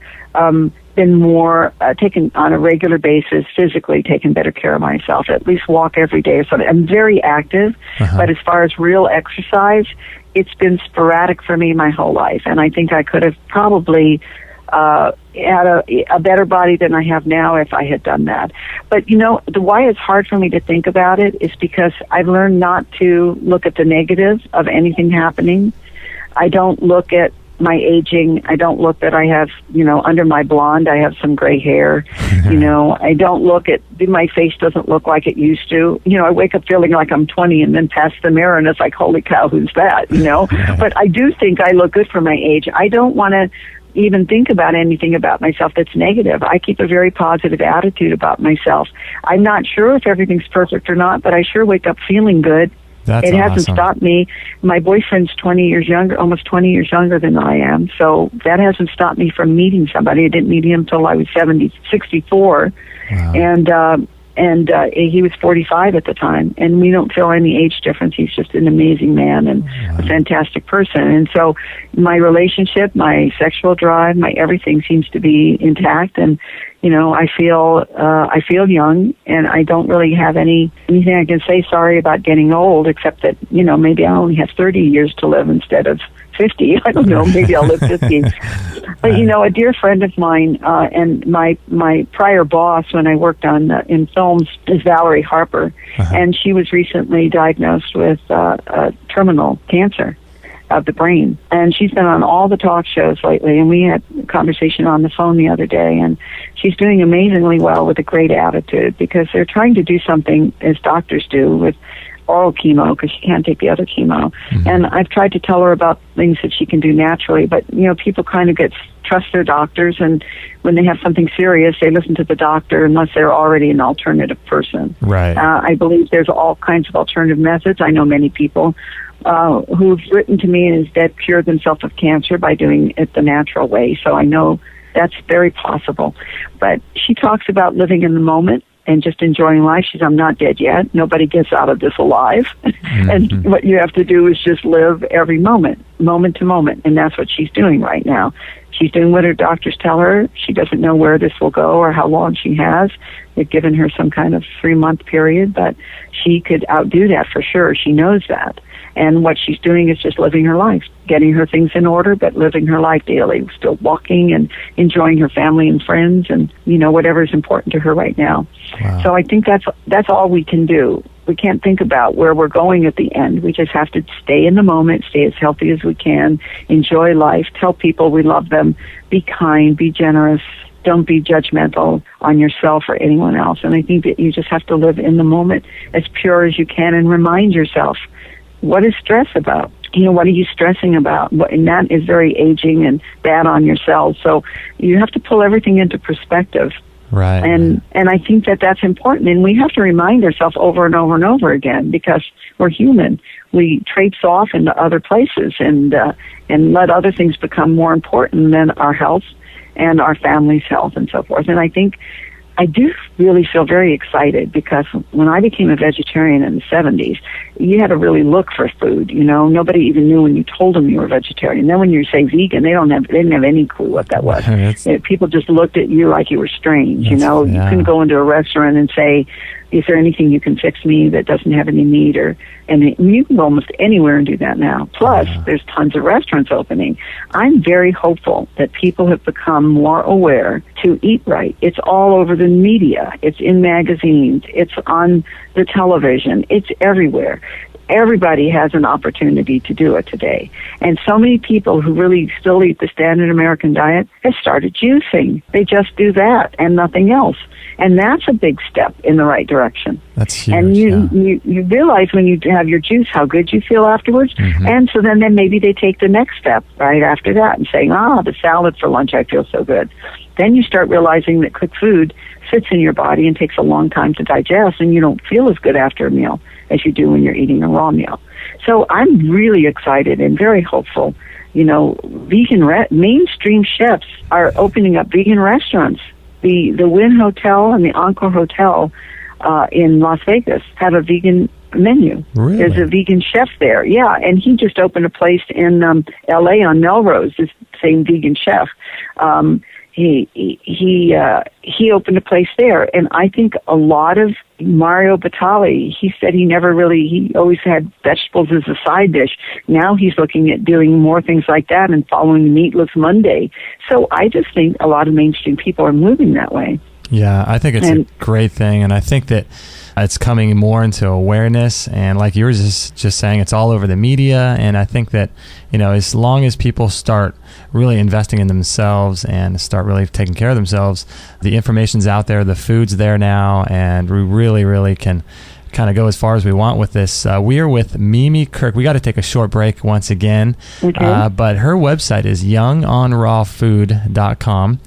been more taken on a regular basis, physically taking better care of myself, at least walk every day or something. I'm very active, but as far as real exercise, it's been sporadic for me my whole life. And I think I could have probably had a better body than I have now if I had done that. But, you know, why it's hard for me to think about it is because I've learned not to look at the negative of anything happening. I don't look at my aging. I don't look that I have, under my blonde, I have some gray hair. I don't look at, my face doesn't look like it used to. I wake up feeling like I'm 20 and then past the mirror and it's like, holy cow, who's that? But I do think I look good for my age. I don't want to even think about anything about myself that's negative. I keep a very positive attitude about myself. I'm not sure if everything's perfect or not, but I sure wake up feeling good. It hasn't stopped me. My boyfriend's 20 years younger, almost 20 years younger than I am. So that hasn't stopped me from meeting somebody. I didn't meet him until I was 64. Wow. And he was 45 at the time, and we don't feel any age difference. He's just an amazing man and a fantastic person. And so my relationship, my sexual drive, my everything seems to be intact. And I feel young, and I don't really have anything I can say sorry about getting old, except that maybe I only have 30 years to live instead of 50. I don't know. Maybe I'll live 50. But a dear friend of mine and my prior boss when I worked in films is Valerie Harper, and she was recently diagnosed with terminal cancer of the brain, and she's been on all the talk shows lately, and we had a conversation on the phone the other day, and she's doing amazingly well with a great attitude, because they're trying to do something as doctors do with oral chemo, because she can't take the other chemo. And I've tried to tell her about things that she can do naturally, but people kind of trust their doctors, and when they have something serious, they listen to the doctor unless they're already an alternative person. Right. I believe there's all kinds of alternative methods. I know many people who've written to me and instead cured themselves of cancer by doing it the natural way. So I know that's very possible. But she talks about living in the moment and just enjoying life. She says, I'm not dead yet. Nobody gets out of this alive. And what you have to do is just live every moment to moment. And that's what she's doing right now. She's doing what her doctors tell her. She doesn't know where this will go or how long she has. They've given her some kind of 3-month period, but she could outdo that for sure. She knows that. And what she's doing is just living her life, getting her things in order, but living her life daily, still walking and enjoying her family and friends and, whatever is important to her right now. Wow. So I think that's all we can do. We can't think about where we're going at the end. We just have to stay in the moment, stay as healthy as we can, enjoy life, tell people we love them, be kind, be generous. Don't be judgmental on yourself or anyone else. And I think that you just have to live in the moment as pure as you can and remind yourself, what is stress about? What are you stressing about? And that is very aging and bad on your cells. So you have to pull everything into perspective. Right. And I think that that's important. And we have to remind ourselves over and over and over again, because we're human. We traipse off into other places and let other things become more important than our health and our family's health and so forth. And I think I do really feel very excited, because when I became a vegetarian in the 70s, you had to really look for food. Nobody even knew when you told them you were vegetarian. Then when you say vegan, they didn't have any clue what that was. People just looked at you like you were strange. You couldn't go into a restaurant and say, is there anything you can fix me that doesn't have any meat? And you can go almost anywhere and do that now. Plus, there's tons of restaurants opening. I'm very hopeful that people have become more aware to eat right. It's all over the media. It's in magazines. It's on the television. It's everywhere. Everybody has an opportunity to do it today. And so many people who really still eat the standard American diet have started juicing. They just do that and nothing else. And that's a big step in the right direction. That's huge. And you realize when you have your juice how good you feel afterwards. And so then maybe they take the next step right after that and saying, the salad for lunch, I feel so good. Then you start realizing that cooked food sits in your body and takes a long time to digest, and you don't feel as good after a meal as you do when you're eating a raw meal. So I'm really excited and very hopeful. Mainstream chefs are opening up vegan restaurants. The Wynn Hotel and the Encore Hotel in Las Vegas have a vegan menu. Really? There's a vegan chef there. Yeah, and he just opened a place in L.A. on Melrose, this same vegan chef. He opened a place there, and I think a lot of Mario Batali, he said he always had vegetables as a side dish. Now he's looking at doing more things like that and following Meatless Monday. So I just think a lot of mainstream people are moving that way. Yeah, I think it's a great thing. And I think that it's coming more into awareness. And like you were just saying, it's all over the media. And I think that, as long as people start really investing in themselves and start really taking care of themselves, the information's out there, the food's there now, and we really, really can kind of go as far as we want with this. We are with Mimi Kirk. We got to take a short break once again, but her website is youngonrawfood.com,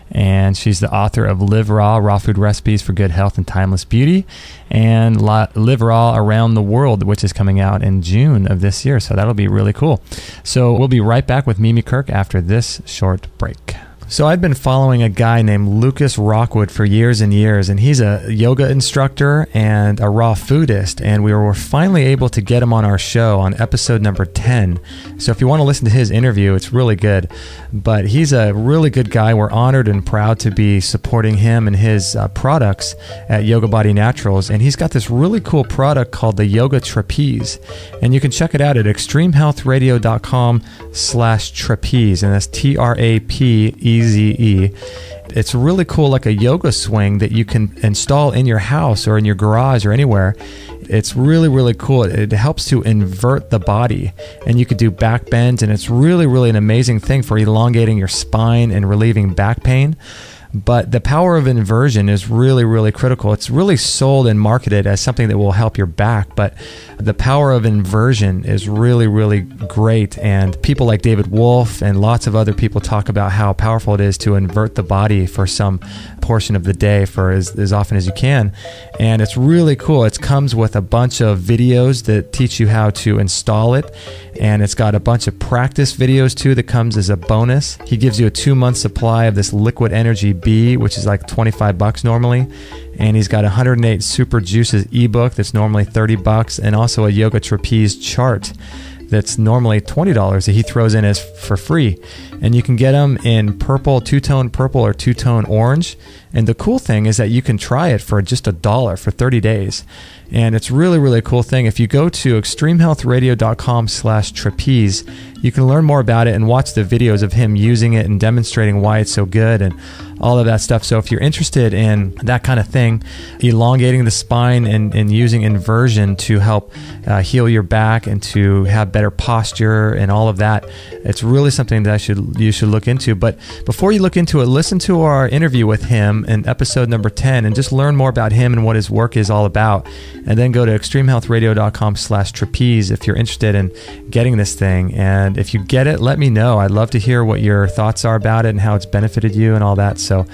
and she's the author of Live Raw, Raw Food Recipes for Good Health and Timeless Beauty, and Live Raw Around the World, which is coming out in June of this year, so that'll be really cool. So we'll be right back with Mimi Kirk after this short break. So I'd been following a guy named Lucas Rockwood for years and years, and he's a yoga instructor and a raw foodist, and we were finally able to get him on our show on episode number 10. So if you want to listen to his interview, it's really good. But he's a really good guy. We're honored and proud to be supporting him and his products at Yoga Body Naturals, and he's got this really cool product called the Yoga Trapeze, and you can check it out at extremehealthradio.com/trapeze, and that's TRAPEZE. It's really cool, like a yoga swing that you can install in your house or in your garage or anywhere. It's really, really cool. It helps to invert the body, and you could do back bends, and it's really, really an amazing thing for elongating your spine and relieving back pain. But the power of inversion is really, really critical. It's really sold and marketed as something that will help your back, but the power of inversion is really, really great. And people like David Wolfe and lots of other people talk about how powerful it is to invert the body for some portion of the day, for as often as you can. And it's really cool. It comes with a bunch of videos that teach you how to install it, and it's got a bunch of practice videos too that comes as a bonus. He gives you a 2-month supply of this Liquid Energy B, which is like $25 normally, and he's got 108 Super Juices ebook that's normally $30, and also a Yoga Trapeze chart that's normally $20 that he throws in as for free. And you can get them in purple, two-tone purple or two-tone orange. And the cool thing is that you can try it for just $1 for 30 days. And it's really, really cool thing. If you go to extremehealthradio.com/trapeze, you can learn more about it and watch the videos of him using it and demonstrating why it's so good and all of that stuff. So if you're interested in that kind of thing, elongating the spine and using inversion to help heal your back and to have better posture and all of that, it's really something that you should look into. But before you look into it, listen to our interview with him in episode number 10 and just learn more about him and what his work is all about. And then go to extremehealthradio.com/trapeze if you're interested in getting this thing. And if you get it, let me know. I'd love to hear what your thoughts are about it and how it's benefited you and all that. So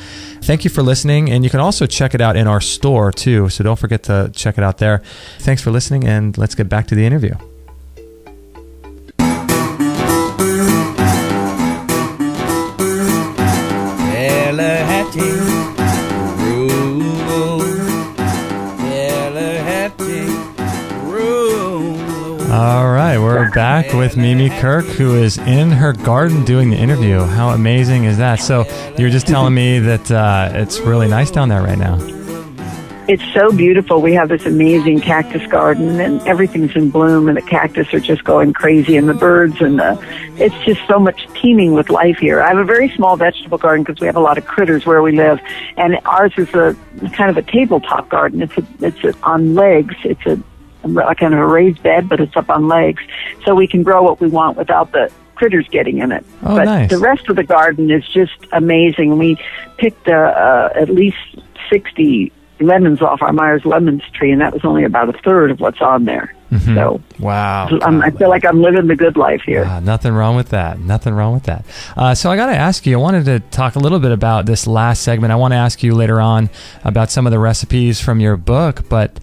thank you for listening. And you can also check it out in our store too. So don't forget to check it out there. Thanks for listening, and let's get back to the interview. All right, we're back with Mimi Kirk, who is in her garden doing the interview. How amazing is that? So you were just telling me that it's really nice down there right now. It's so beautiful. We have this amazing cactus garden, and everything's in bloom, and the cactus are just going crazy, and the birds, and it's just so much teeming with life here. I have a very small vegetable garden because we have a lot of critters where we live, and ours is a kind of a tabletop garden. It's on legs. It's a kind of a raised bed, but it's up on legs, so we can grow what we want without the critters getting in it. Oh, but nice. The rest of the garden is just amazing. We picked at least 60 lemons off our Myers lemons tree, and that was only about a third of what's on there. Mm-hmm. So wow, I feel like I'm living the good life here. Nothing wrong with that. Nothing wrong with that. So I got to ask you, I wanted to talk a little bit about this last segment. I want to ask you later on about some of the recipes from your book. But,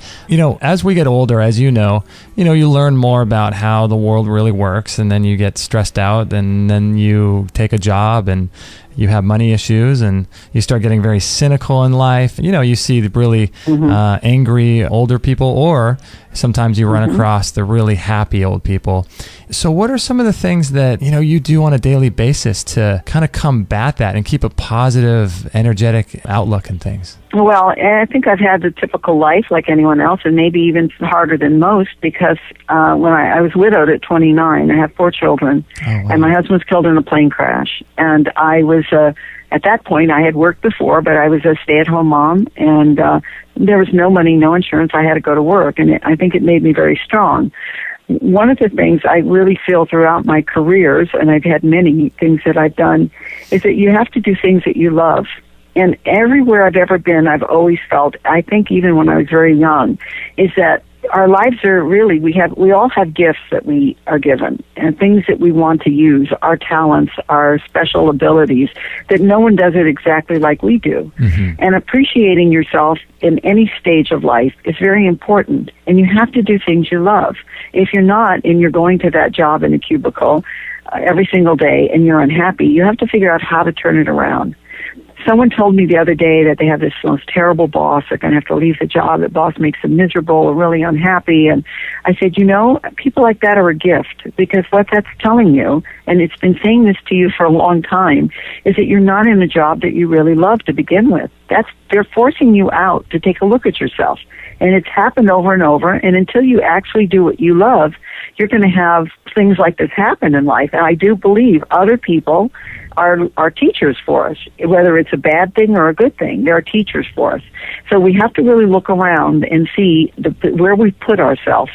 as we get older, as you learn more about how the world really works, and then you get stressed out, and then you take a job and you have money issues, and you start getting very cynical in life. You see the really angry older people, or sometimes you run across the really happy old people. So what are some of the things that, you do on a daily basis to kind of combat that and keep a positive, energetic outlook and things? Well, I think I've had the typical life like anyone else, and maybe even harder than most, because when I was widowed at 29, I have 4 children, and my husband was killed in a plane crash. And I was, at that point, I had worked before, but I was a stay-at-home mom, and there was no money, no insurance. I had to go to work, and I think it made me very strong. One of the things I really feel throughout my careers, and I've had many things that I've done, is that you have to do things that you love. And everywhere I've ever been, I've always felt, I think even when I was very young, is that our lives are really, we all have gifts that we are given and things that we want to use, our talents, our special abilities, that no one does it exactly like we do. Mm-hmm. And appreciating yourself in any stage of life is very important. And you have to do things you love. If you're not, and you're going to that job in a cubicle every single day and you're unhappy, you have to figure out how to turn it around. Someone told me the other day that they have this most terrible boss. They're going to have to leave the job. The boss makes them miserable or really unhappy. And I said, people like that are a gift, because what that's telling you, and it's been saying this to you for a long time, is that you're not in a job that you really love to begin with. They're forcing you out to take a look at yourself. And it's happened over and over. And until you actually do what you love, you're going to have things like this happen in life. And I do believe other people are teachers for us, whether it's a bad thing or a good thing. They are teachers for us. So we have to really look around and see where we put ourselves.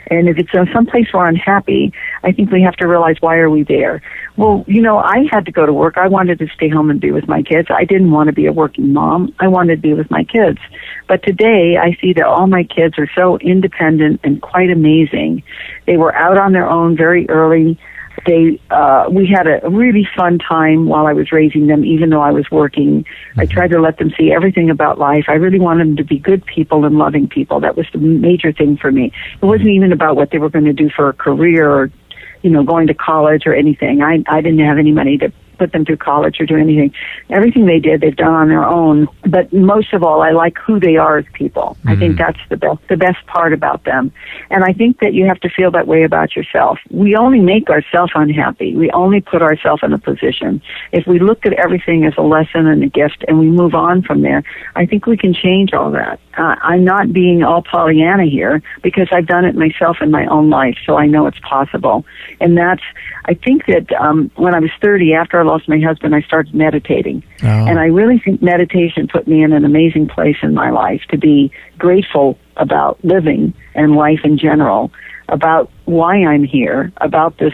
And if it's someplace we're unhappy, I think we have to realize, why are we there? Well, I had to go to work. I wanted to stay home and be with my kids. I didn't want to be a working mom. I wanted to be with my kids. But today, I see that all my kids are so independent and quite amazing. They were out on their own very early. We had a really fun time while I was raising them, even though I was working. I tried to let them see everything about life. I really wanted them to be good people and loving people. That was the major thing for me. It wasn't even about what they were going to do for a career or, going to college or anything. I didn't have any money to put them through college or do anything. Everything they did, they've done on their own. But most of all, I like who they are as people. I think that's the best part about them. And I think that you have to feel that way about yourself. We only make ourselves unhappy. We only put ourselves in a position. If we look at everything as a lesson and a gift and we move on from there, I think we can change all that. I'm not being all Pollyanna here, because I've done it myself in my own life, so I know it's possible. And I think that when I was 30, after I lost my husband, I started meditating. Oh. And I really think meditation put me in an amazing place in my life to be grateful about living and life in general, about why I'm here, about this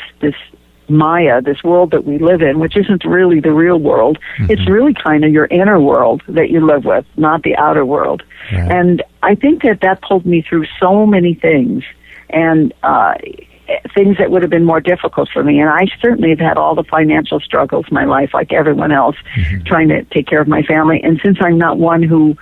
Maya, this world that we live in, which isn't really the real world. Mm-hmm. It's really kind of your inner world that you live with, not the outer world. Right. And I think that pulled me through so many things, and things that would have been more difficult for me. And I certainly have had all the financial struggles in my life, like everyone else, trying to take care of my family. And since I'm not one who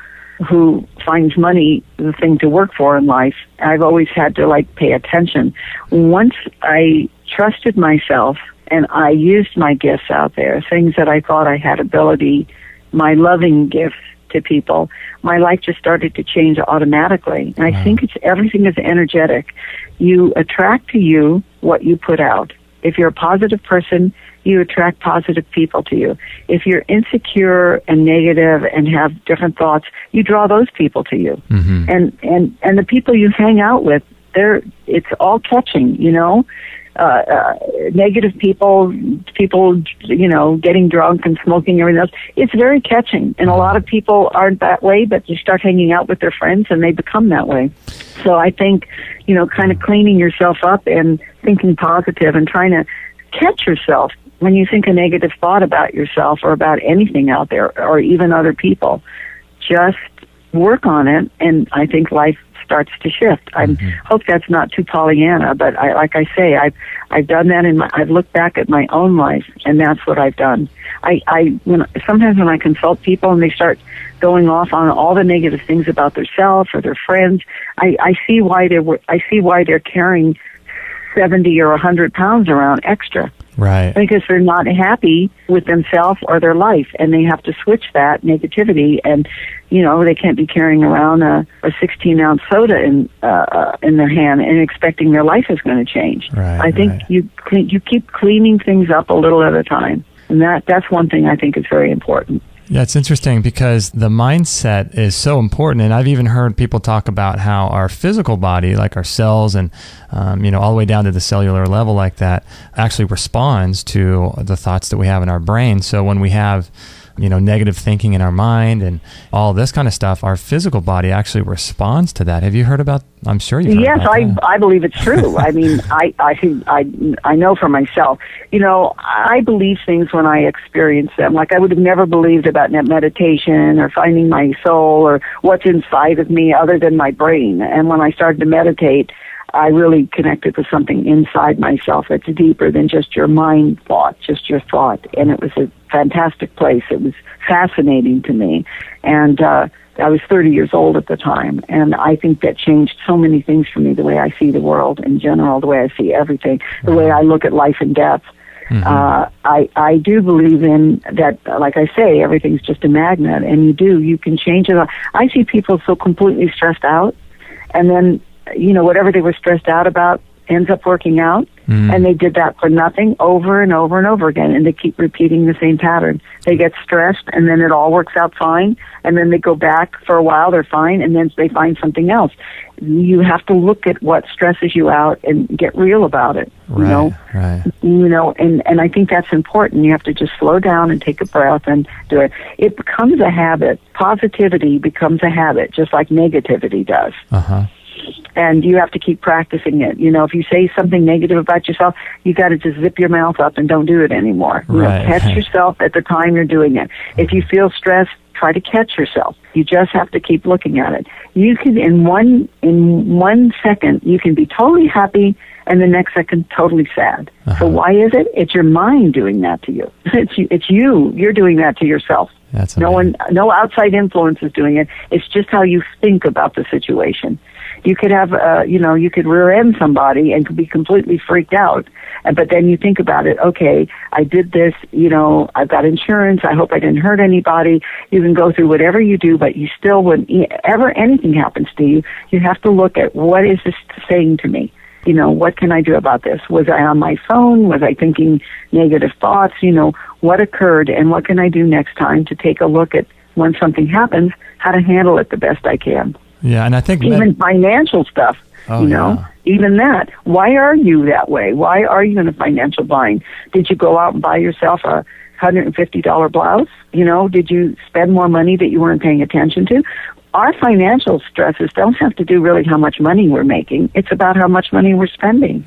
finds money the thing to work for in life, I've always had to pay attention. Once I trusted myself and I used my gifts out there, things that I thought I had ability, my loving gifts to people, my life just started to change automatically. And I think everything is energetic. You attract to you what you put out. If you're a positive person, you attract positive people to you. If you're insecure and negative and have different thoughts, you draw those people to you. Mm-hmm. And the people you hang out with, it's all catching, negative people, getting drunk and smoking, everything else. It's very catching. And a lot of people aren't that way, but you start hanging out with their friends and they become that way. So I think, kind of cleaning yourself up and thinking positive and trying to catch yourself when you think a negative thought about yourself or about anything out there or even other people. Just work on it, and I think life starts to shift. I hope that's not too Pollyanna, but I've done that I've looked back at my own life, and that's what I've done. Sometimes when I consult people and they start going off on all the negative things about themselves or their friends, I see why they're carrying 70 or 100 pounds around extra. Right. Because they're not happy with themselves or their life, and they have to switch that negativity. And they can't be carrying around a 16-ounce soda in their hand and expecting their life is going to change. Right, I think you keep cleaning things up a little at a time, and that's one thing I think is very important. Yeah, it's interesting because the mindset is so important. And I've even heard people talk about how our physical body, like our cells and, all the way down to the cellular level like that, actually responds to the thoughts that we have in our brain. So when we have negative thinking in our mind and all this kind of stuff, our physical body actually responds to that. Have you heard about? I'm sure you've heard about that. I believe it's true. I mean, I know for myself. I believe things when I experience them. Like I would have never believed about meditation or finding my soul or what's inside of me other than my brain. And when I started to meditate, I really connected with something inside myself that's deeper than just your mind thought, just your thought. And it was a fantastic place. It was fascinating to me. And I was 30 years old at the time. And I think that changed so many things for me, the way I see the world in general, the way I see everything, the way I look at life and death. Mm-hmm. I do believe in that, like I say, everything's just a magnet. And you can change it. I see people so completely stressed out. And then whatever they were stressed out about ends up working out. And they did that for nothing over and over and over again. And they keep repeating the same pattern. They get stressed and then it all works out fine. And then they go back for a while, they're fine. And then they find something else. You have to look at what stresses you out and get real about it. Right. And I think that's important. You have to just slow down and take a breath and do it. It becomes a habit. Positivity becomes a habit, just like negativity does. Uh-huh. And you have to keep practicing it. If you say something negative about yourself, you got to just zip your mouth up and don't do it anymore. Catch yourself at the time you're doing it. If you feel stressed, try to catch yourself. You just have to keep looking at it. You can, in one second, you can be totally happy and the next second totally sad. Uh-huh. So why is it? It's your mind doing that to you. It's you. You're doing that to yourself. That's no outside influence is doing it. It's just how you think about the situation. You could have, you could rear end somebody and could be completely freaked out. But then you think about it, okay, I did this, I've got insurance. I hope I didn't hurt anybody. You can go through whatever you do, but you still, whenever anything happens to you, you have to look at what is this saying to me? What can I do about this? Was I on my phone? Was I thinking negative thoughts? What occurred and what can I do next time to take a look at when something happens, how to handle it the best I can. Yeah, and I think even financial stuff, even that. Why are you that way? Why are you in a financial bind? Did you go out and buy yourself a $150 blouse? Did you spend more money that you weren't paying attention to? Our financial stresses don't have to do really how much money we're making. It's about how much money we're spending.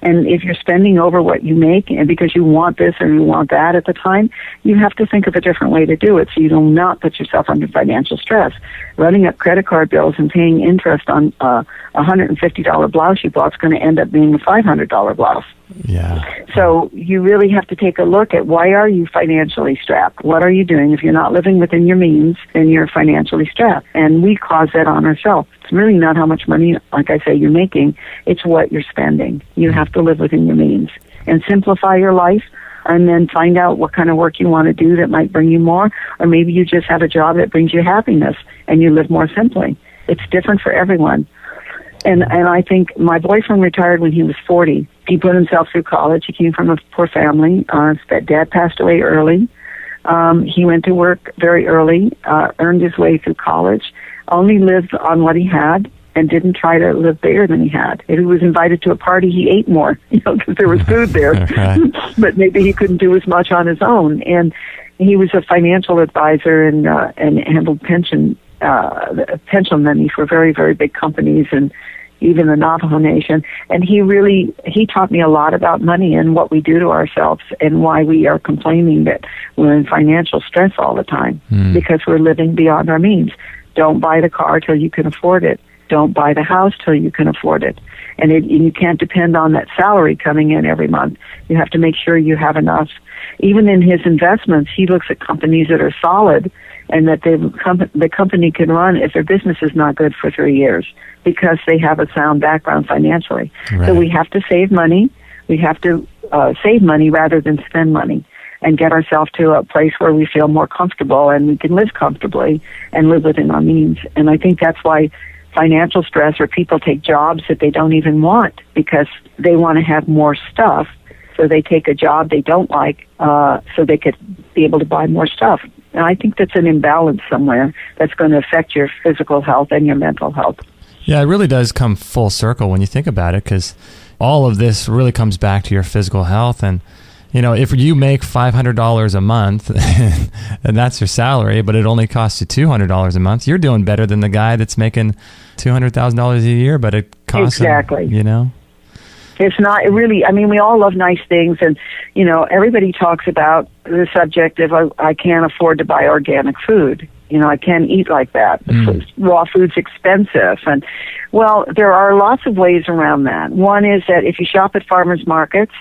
And if you're spending over what you make and because you want this or you want that at the time, you have to think of a different way to do it so you do not put yourself under financial stress. Running up credit card bills and paying interest on a $150 blouse you bought is going to end up being a $500 blouse. Yeah. So you really have to take a look at why are you financially strapped? What are you doing? If you're not living within your means, then you're financially strapped. And we cause that on ourselves. It's really not how much money, like I say, you're making. It's what you're spending. You have to live within your means. And simplify your life and then find out what kind of work you want to do that might bring you more. Or maybe you just have a job that brings you happiness and you live more simply. It's different for everyone. And I think my boyfriend retired when he was 40. He put himself through college. He came from a poor family. His dad passed away early. He went to work very early, earned his way through college, only lived on what he had, and didn't try to live bigger than he had. If he was invited to a party, he ate more, because there was food there. But maybe he couldn't do as much on his own. And he was a financial advisor and handled pension money for very, very big companies and even the Navajo Nation. And he taught me a lot about money and what we do to ourselves and why we are complaining that we're in financial stress all the time because we're living beyond our means. Don't buy the car till you can afford it. Don't buy the house till you can afford it. And you can't depend on that salary coming in every month. You have to make sure you have enough. Even in his investments, he looks at companies that are solid and that the company can run if their business is not good for 3 years because they have a sound background financially. Right. So we have to save money. We have to save money rather than spend money and get ourselves to a place where we feel more comfortable and we can live comfortably and live within our means. And I think that's why financial stress or people take jobs that they don't even want because they want to have more stuff. So they take a job they don't like so they could be able to buy more stuff. And I think that's an imbalance somewhere that's going to affect your physical health and your mental health. Yeah, it really does come full circle when you think about it, because all of this really comes back to your physical health. And, you know, if you make $500 a month and that's your salary, but it only costs you $200 a month, you're doing better than the guy that's making $200,000 a year, but it costs exactly. him, you know? It's not it really, I mean, we all love nice things, and, you know, everybody talks about the subject of I can't afford to buy organic food. You know, I can't eat like that. Raw food's expensive. And, well, there are lots of ways around that. One is that if you shop at farmers markets,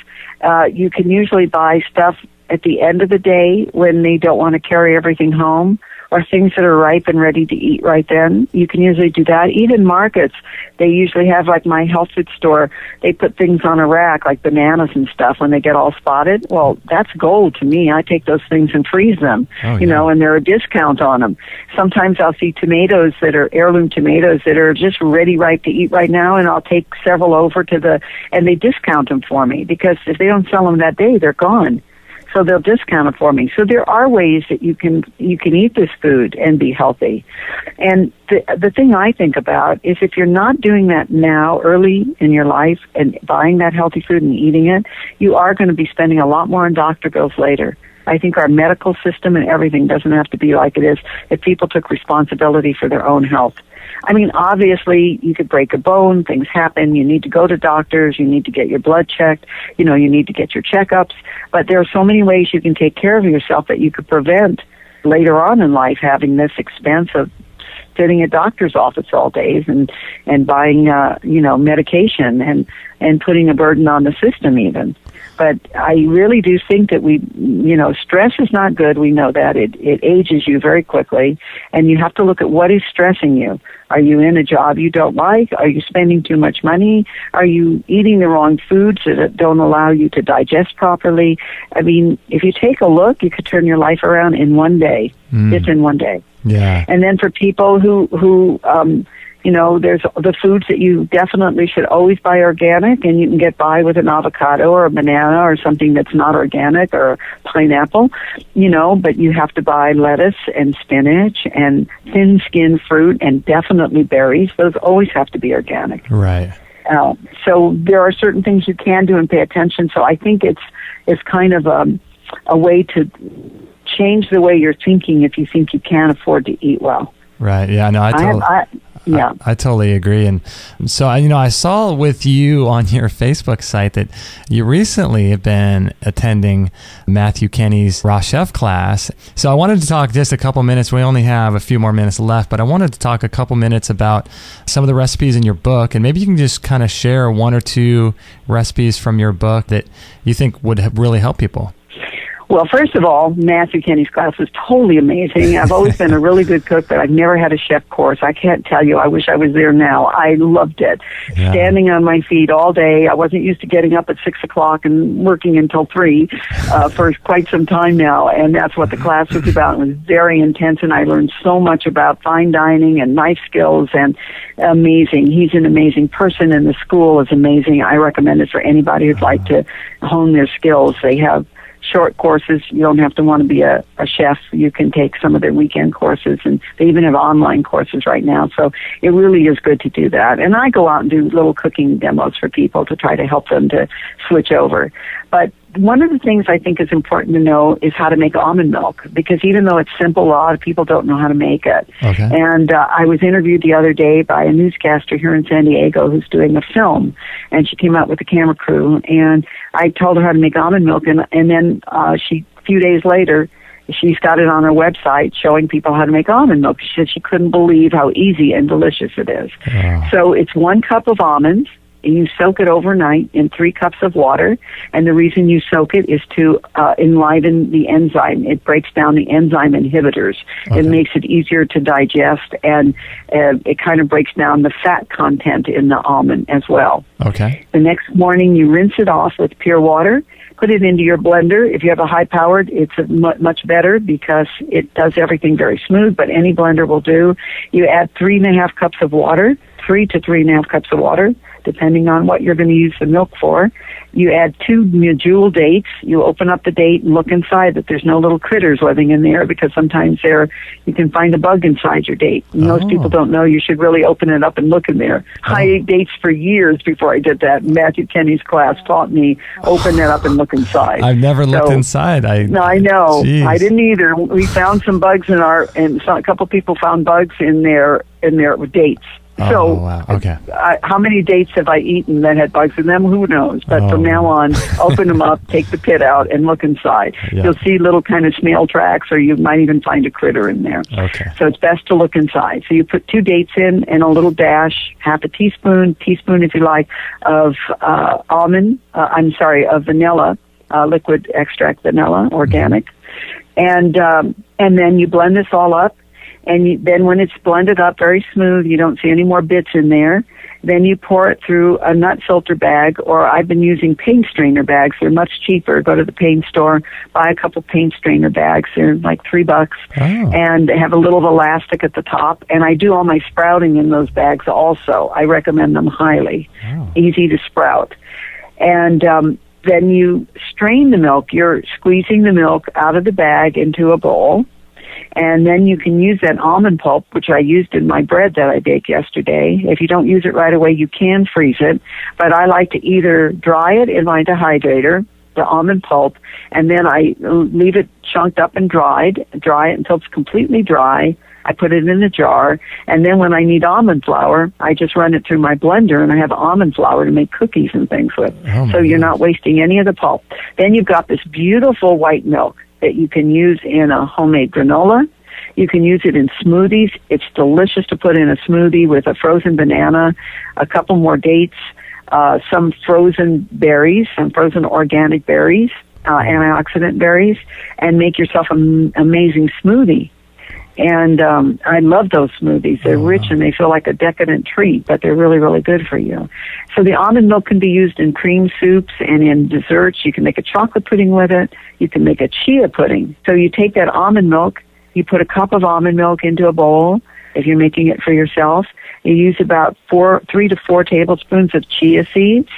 you can usually buy stuff at the end of the day when they don't want to carry everything home, or things that are ripe and ready to eat right then. You can usually do that. Even markets, they usually have, like my health food store, they put things on a rack, like bananas and stuff, when they get all spotted. Well, that's gold to me. I take those things and freeze them, you know, and they're a discount on them. Sometimes I'll see tomatoes that are heirloom tomatoes that are just ready, ripe to eat right now, and I'll take several over and they discount them for me, because if they don't sell them that day, they're gone. So they'll discount it for me. So there are ways that you can eat this food and be healthy. And the thing I think about is, if you're not doing that now, early in your life, and buying that healthy food and eating it, you are going to be spending a lot more on doctor bills later. I think our medical system and everything doesn't have to be like it is if people took responsibility for their own health. I mean, obviously, you could break a bone, things happen, you need to go to doctors, you need to get your blood checked, you know, you need to get your checkups, but there are so many ways you can take care of yourself that you could prevent later on in life having this expense of sitting at doctor's office all days and buying, you know, medication and putting a burden on the system even. But I really do think that you know, stress is not good. We know that. It ages you very quickly. And you have to look at what is stressing you. Are you in a job you don't like? Are you spending too much money? Are you eating the wrong foods that don't allow you to digest properly? I mean, if you take a look, you could turn your life around in one day, just in one day. Yeah. And then for people who you know, there's the foods that you definitely should always buy organic, and you can get by with an avocado or a banana or something that's not organic, or pineapple, you know, but you have to buy lettuce and spinach and thin-skinned fruit and definitely berries. Those always have to be organic. Right. So there are certain things you can do and pay attention. So I think it's kind of a way to change the way you're thinking if you think you can't afford to eat well. Right. Yeah. No, I totally agree. And so, you know, I saw with you on your Facebook site that you recently have been attending Matthew Kenny's Raw Chef class. So I wanted to talk just a couple minutes. We only have a few more minutes left, but I wanted to talk a couple minutes about some of the recipes in your book. And maybe you can just kind of share one or two recipes from your book that you think would really help people. Well, first of all, Matthew Kenny's class was totally amazing. I've always been a really good cook, but I've never had a chef course. I can't tell you. I wish I was there now. I loved it. Yeah. Standing on my feet all day. I wasn't used to getting up at 6 o'clock and working until 3 for quite some time now, and that's what the class was about. It was very intense, and I learned so much about fine dining and knife skills, and amazing. He's an amazing person, and the school is amazing. I recommend it for anybody who'd like to hone their skills. They have short courses. You don't have to want to be a chef. You can take some of their weekend courses, and they even have online courses right now. So it really is good to do that. And I go out and do little cooking demos for people to try to help them to switch over. But one of the things I think is important to know is how to make almond milk, because even though it's simple, a lot of people don't know how to make it. Okay. And I was interviewed the other day by a newscaster here in San Diego who's doing a film, and she came out with a camera crew, and I told her how to make almond milk, and then a few days later, she's got it on her website showing people how to make almond milk. She said she couldn't believe how easy and delicious it is. Wow. So it's 1 cup of almonds. You soak it overnight in 3 cups of water, and the reason you soak it is to enliven the enzyme. It breaks down the enzyme inhibitors. Okay. It makes it easier to digest, and it kind of breaks down the fat content in the almond as well. Okay. The next morning, you rinse it off with pure water. Put it into your blender. If you have a high-powered, it's much better because it does everything very smooth, but any blender will do. You add 3.5 cups of water, 3 to 3.5 cups of water, depending on what you're going to use the milk for. You add 2 medjool dates. You open up the date and look inside that there's no little critters living in there, because sometimes you can find a bug inside your date. And most people don't know you should really open it up and look in there. I ate dates for years before I did that. Matthew Kenny's class taught me open it up and look inside. I've never looked inside. No, I know. Geez. I didn't either. We found some bugs a couple people found bugs in their dates. So, wow. Okay. How many dates have I eaten that had bugs in them? Who knows? But from now on, open them up, take the pit out, and look inside. Yeah. You'll see little kind of snail tracks, or you might even find a critter in there. Okay. So it's best to look inside. So you put 2 dates in and a little dash, half a teaspoon if you like, of of vanilla, liquid extract vanilla, organic. Mm-hmm. And then you blend this all up. And then when it's blended up very smooth, you don't see any more bits in there, then you pour it through a nut filter bag, or I've been using paint strainer bags. They're much cheaper. Go to the paint store, buy a couple paint strainer bags. They're like $3, and they have a little elastic at the top. And I do all my sprouting in those bags also. I recommend them highly. Easy to sprout. And then you strain the milk. You're squeezing the milk out of the bag into a bowl. And then you can use that almond pulp, which I used in my bread that I baked yesterday. If you don't use it right away, you can freeze it. But I like to either dry it in my dehydrator, the almond pulp, and then I leave it chunked up and dry it until it's completely dry. I put it in a jar, and then when I need almond flour, I just run it through my blender, and I have almond flour to make cookies and things with. So you're not wasting any of the pulp. Then you've got this beautiful white milk that you can use in a homemade granola. You can use it in smoothies. It's delicious to put in a smoothie with a frozen banana, a couple more dates, some frozen berries, some frozen organic berries, antioxidant berries, and make yourself an amazing smoothie. And I love those smoothies. They're rich and they feel like a decadent treat, but they're really, really good for you. So the almond milk can be used in cream soups and in desserts. You can make a chocolate pudding with it. You can make a chia pudding. So you take that almond milk, you put a cup of almond milk into a bowl. If you're making it for yourself, you use about 3 to 4 tablespoons of chia seeds.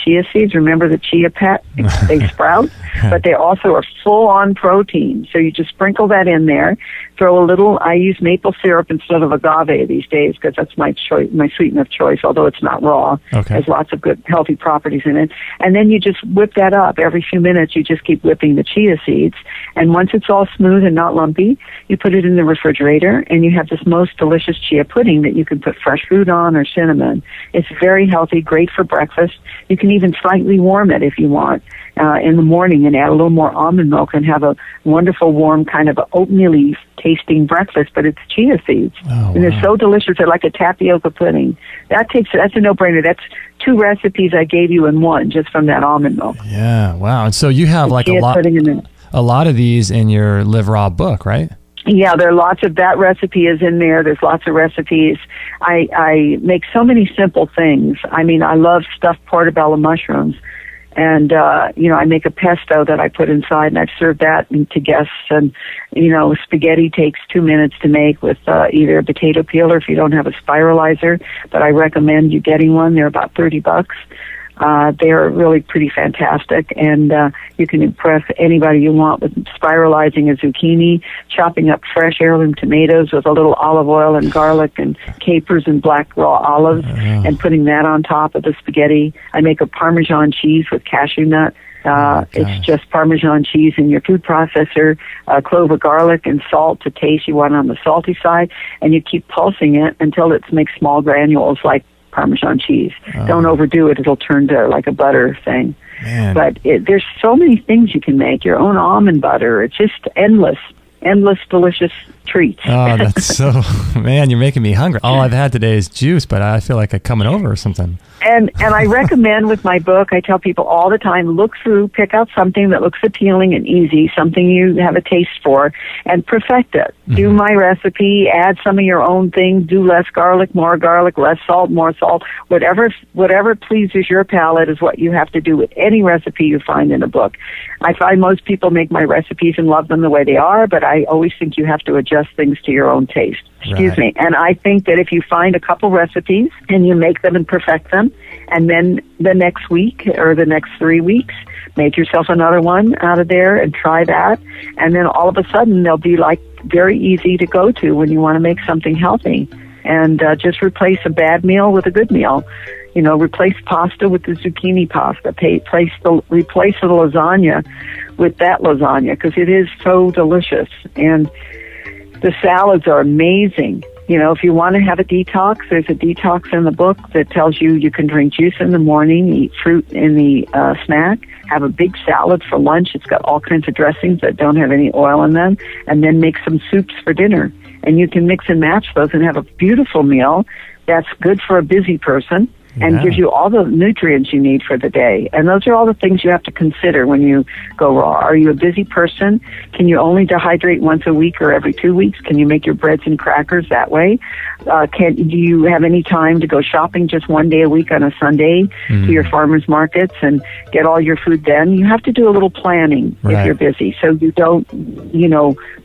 Chia seeds, remember the chia pet? They sprout, but they also are full on protein. So you just sprinkle that in there. Throw a little, I use maple syrup instead of agave these days because that's my sweetener of choice, although it's not raw. Okay. It has lots of good, healthy properties in it. And then you just whip that up. Every few minutes, you just keep whipping the chia seeds. And once it's all smooth and not lumpy, you put it in the refrigerator, and you have this most delicious chia pudding that you can put fresh fruit on or cinnamon. It's very healthy, great for breakfast. You can even slightly warm it if you want in the morning and add a little more almond milk and have a wonderful warm kind of oatmeal-y tasting breakfast, but it's chia seeds. And they're so delicious. They're like a tapioca pudding. That's a no-brainer. That's 2 recipes I gave you in one just from that almond milk. Yeah, wow. And so you have like a lot of these in your Live Raw book, right? Yeah, there are lots of, that recipe is in there. There's lots of recipes. I make so many simple things. I mean, I love stuffed portobello mushrooms. And, I make a pesto that I put inside, and I've served that to guests. And, spaghetti takes 2 minutes to make with either a potato peeler if you don't have a spiralizer. But I recommend you getting one. They're about $30. They're really pretty fantastic, and you can impress anybody you want with spiralizing a zucchini, chopping up fresh heirloom tomatoes with a little olive oil and garlic and capers and black raw olives, and putting that on top of the spaghetti. I make a Parmesan cheese with cashew nut. It's just Parmesan cheese in your food processor, clove of garlic and salt to taste. You want it on the salty side, and you keep pulsing it until it makes small granules like Parmesan cheese. Don't overdo it. It'll turn to like a butter thing. Man. But there's so many things you can make. Your own almond butter. It's just endless, delicious treats. Oh, that's so, man, you're making me hungry. All I've had today is juice, but I feel like I'm coming over or something. And I recommend with my book, I tell people all the time, look through, pick out something that looks appealing and easy, something you have a taste for, and perfect it. Mm-hmm. Do my recipe, add some of your own things, do less garlic, more garlic, less salt, more salt. Whatever pleases your palate is what you have to do with any recipe you find in a book. I find most people make my recipes and love them the way they are, but I always think you have to adjust things to your own taste. Excuse me. And I think that if you find a couple recipes and you make them and perfect them, and then the next week or the next 3 weeks, make yourself another one out of there and try that. And then all of a sudden they'll be like very easy to go to when you want to make something healthy. And just replace a bad meal with a good meal. You know, replace pasta with the zucchini pasta. Replace the lasagna with that lasagna, because it is so delicious. And the salads are amazing. You know, if you want to have a detox, there's a detox in the book that tells you can drink juice in the morning, eat fruit in the snack, have a big salad for lunch. It's got all kinds of dressings that don't have any oil in them, and then make some soups for dinner. And you can mix and match those and have a beautiful meal that's good for a busy person and gives you all the nutrients you need for the day. And those are all the things you have to consider when you go raw. Are you a busy person? Can you only dehydrate once a week or every 2 weeks? Can you make your breads and crackers that way? Do you have any time to go shopping just one day a week on a Sunday to your farmers markets and get all your food then? You have to do a little planning if you're busy, so you don't,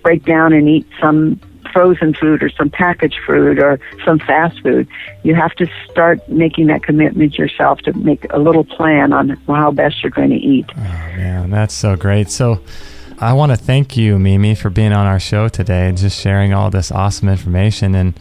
break down and eat some frozen food or some packaged food or some fast food. You have to start making that commitment yourself to make a little plan on how best you're going to eat. Oh, man, that's so great. So I want to thank you, Mimi, for being on our show today and just sharing all this awesome information. And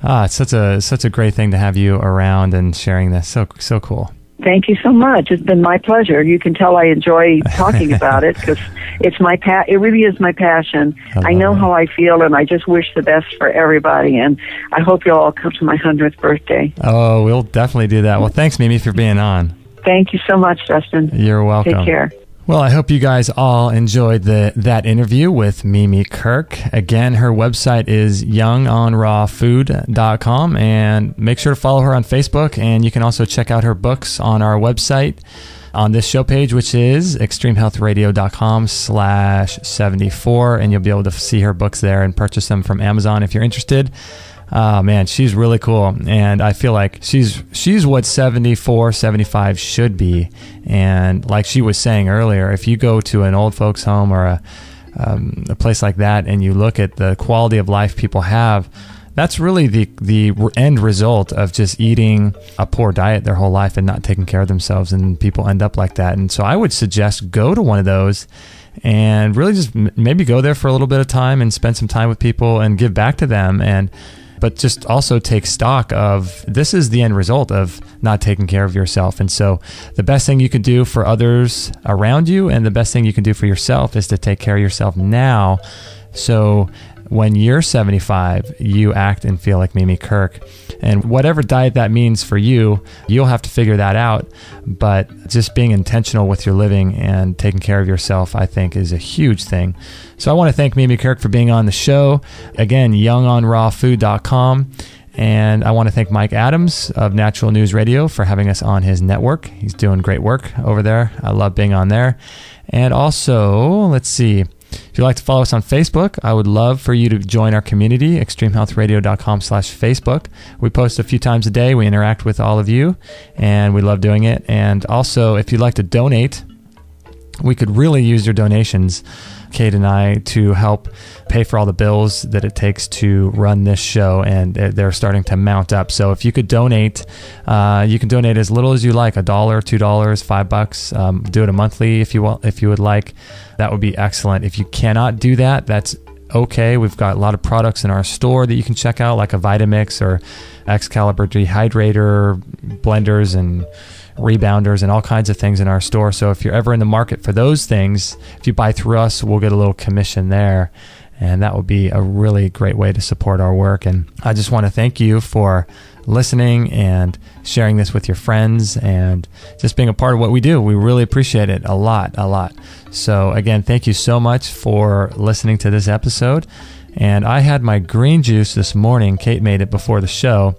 it's such a great thing to have you around and sharing this. So cool. Thank you so much. It's been my pleasure. You can tell I enjoy talking about it because it's it really is my passion. I know how I feel, and I just wish the best for everybody. And I hope you'll all come to my 100th birthday. Oh, we'll definitely do that. Well, thanks, Mimi, for being on. Thank you so much, Justin. You're welcome. Take care. Well, I hope you guys all enjoyed that interview with Mimi Kirk. Again, her website is youngonrawfood.com, and make sure to follow her on Facebook, and you can also check out her books on our website on this show page, which is extremehealthradio.com/74, and you'll be able to see her books there and purchase them from Amazon if you're interested. Oh, man, she's really cool. And I feel like she's what 74, 75 should be. And like she was saying earlier, if you go to an old folks home or a place like that and you look at the quality of life people have, that's really the end result of just eating a poor diet their whole life and not taking care of themselves. And people end up like that. And so I would suggest go to one of those and really just maybe go there for a little bit of time and spend some time with people and give back to them. But just also take stock of this is the end result of not taking care of yourself. And so the best thing you can do for others around you and the best thing you can do for yourself is to take care of yourself now. So when you're 75, you act and feel like Mimi Kirk. And whatever diet that means for you, you'll have to figure that out. But just being intentional with your living and taking care of yourself, I think, is a huge thing. So I want to thank Mimi Kirk for being on the show. Again, youngonrawfood.com. And I want to thank Mike Adams of Natural News Radio for having us on his network. He's doing great work over there. I love being on there. And also, let's see. If you'd like to follow us on Facebook, I would love for you to join our community, extremehealthradio.com/Facebook. We post a few times a day. We interact with all of you, and we love doing it. And also, if you'd like to donate, we could really use your donations, Kate and I, to help pay for all the bills that it takes to run this show, and they're starting to mount up. So if you could donate, you can donate as little as you like, $1, $2, $5. Do it a monthly if you would like. That would be excellent. If you cannot do that, that's okay. We've got a lot of products in our store that you can check out, like a Vitamix or Excalibur dehydrator, blenders and rebounders and all kinds of things in our store. So if you're ever in the market for those things, if you buy through us, we'll get a little commission there. And that would be a really great way to support our work. And I just want to thank you for listening and sharing this with your friends and just being a part of what we do. We really appreciate it a lot. So again, thank you so much for listening to this episode. And I had my green juice this morning. Kate made it before the show.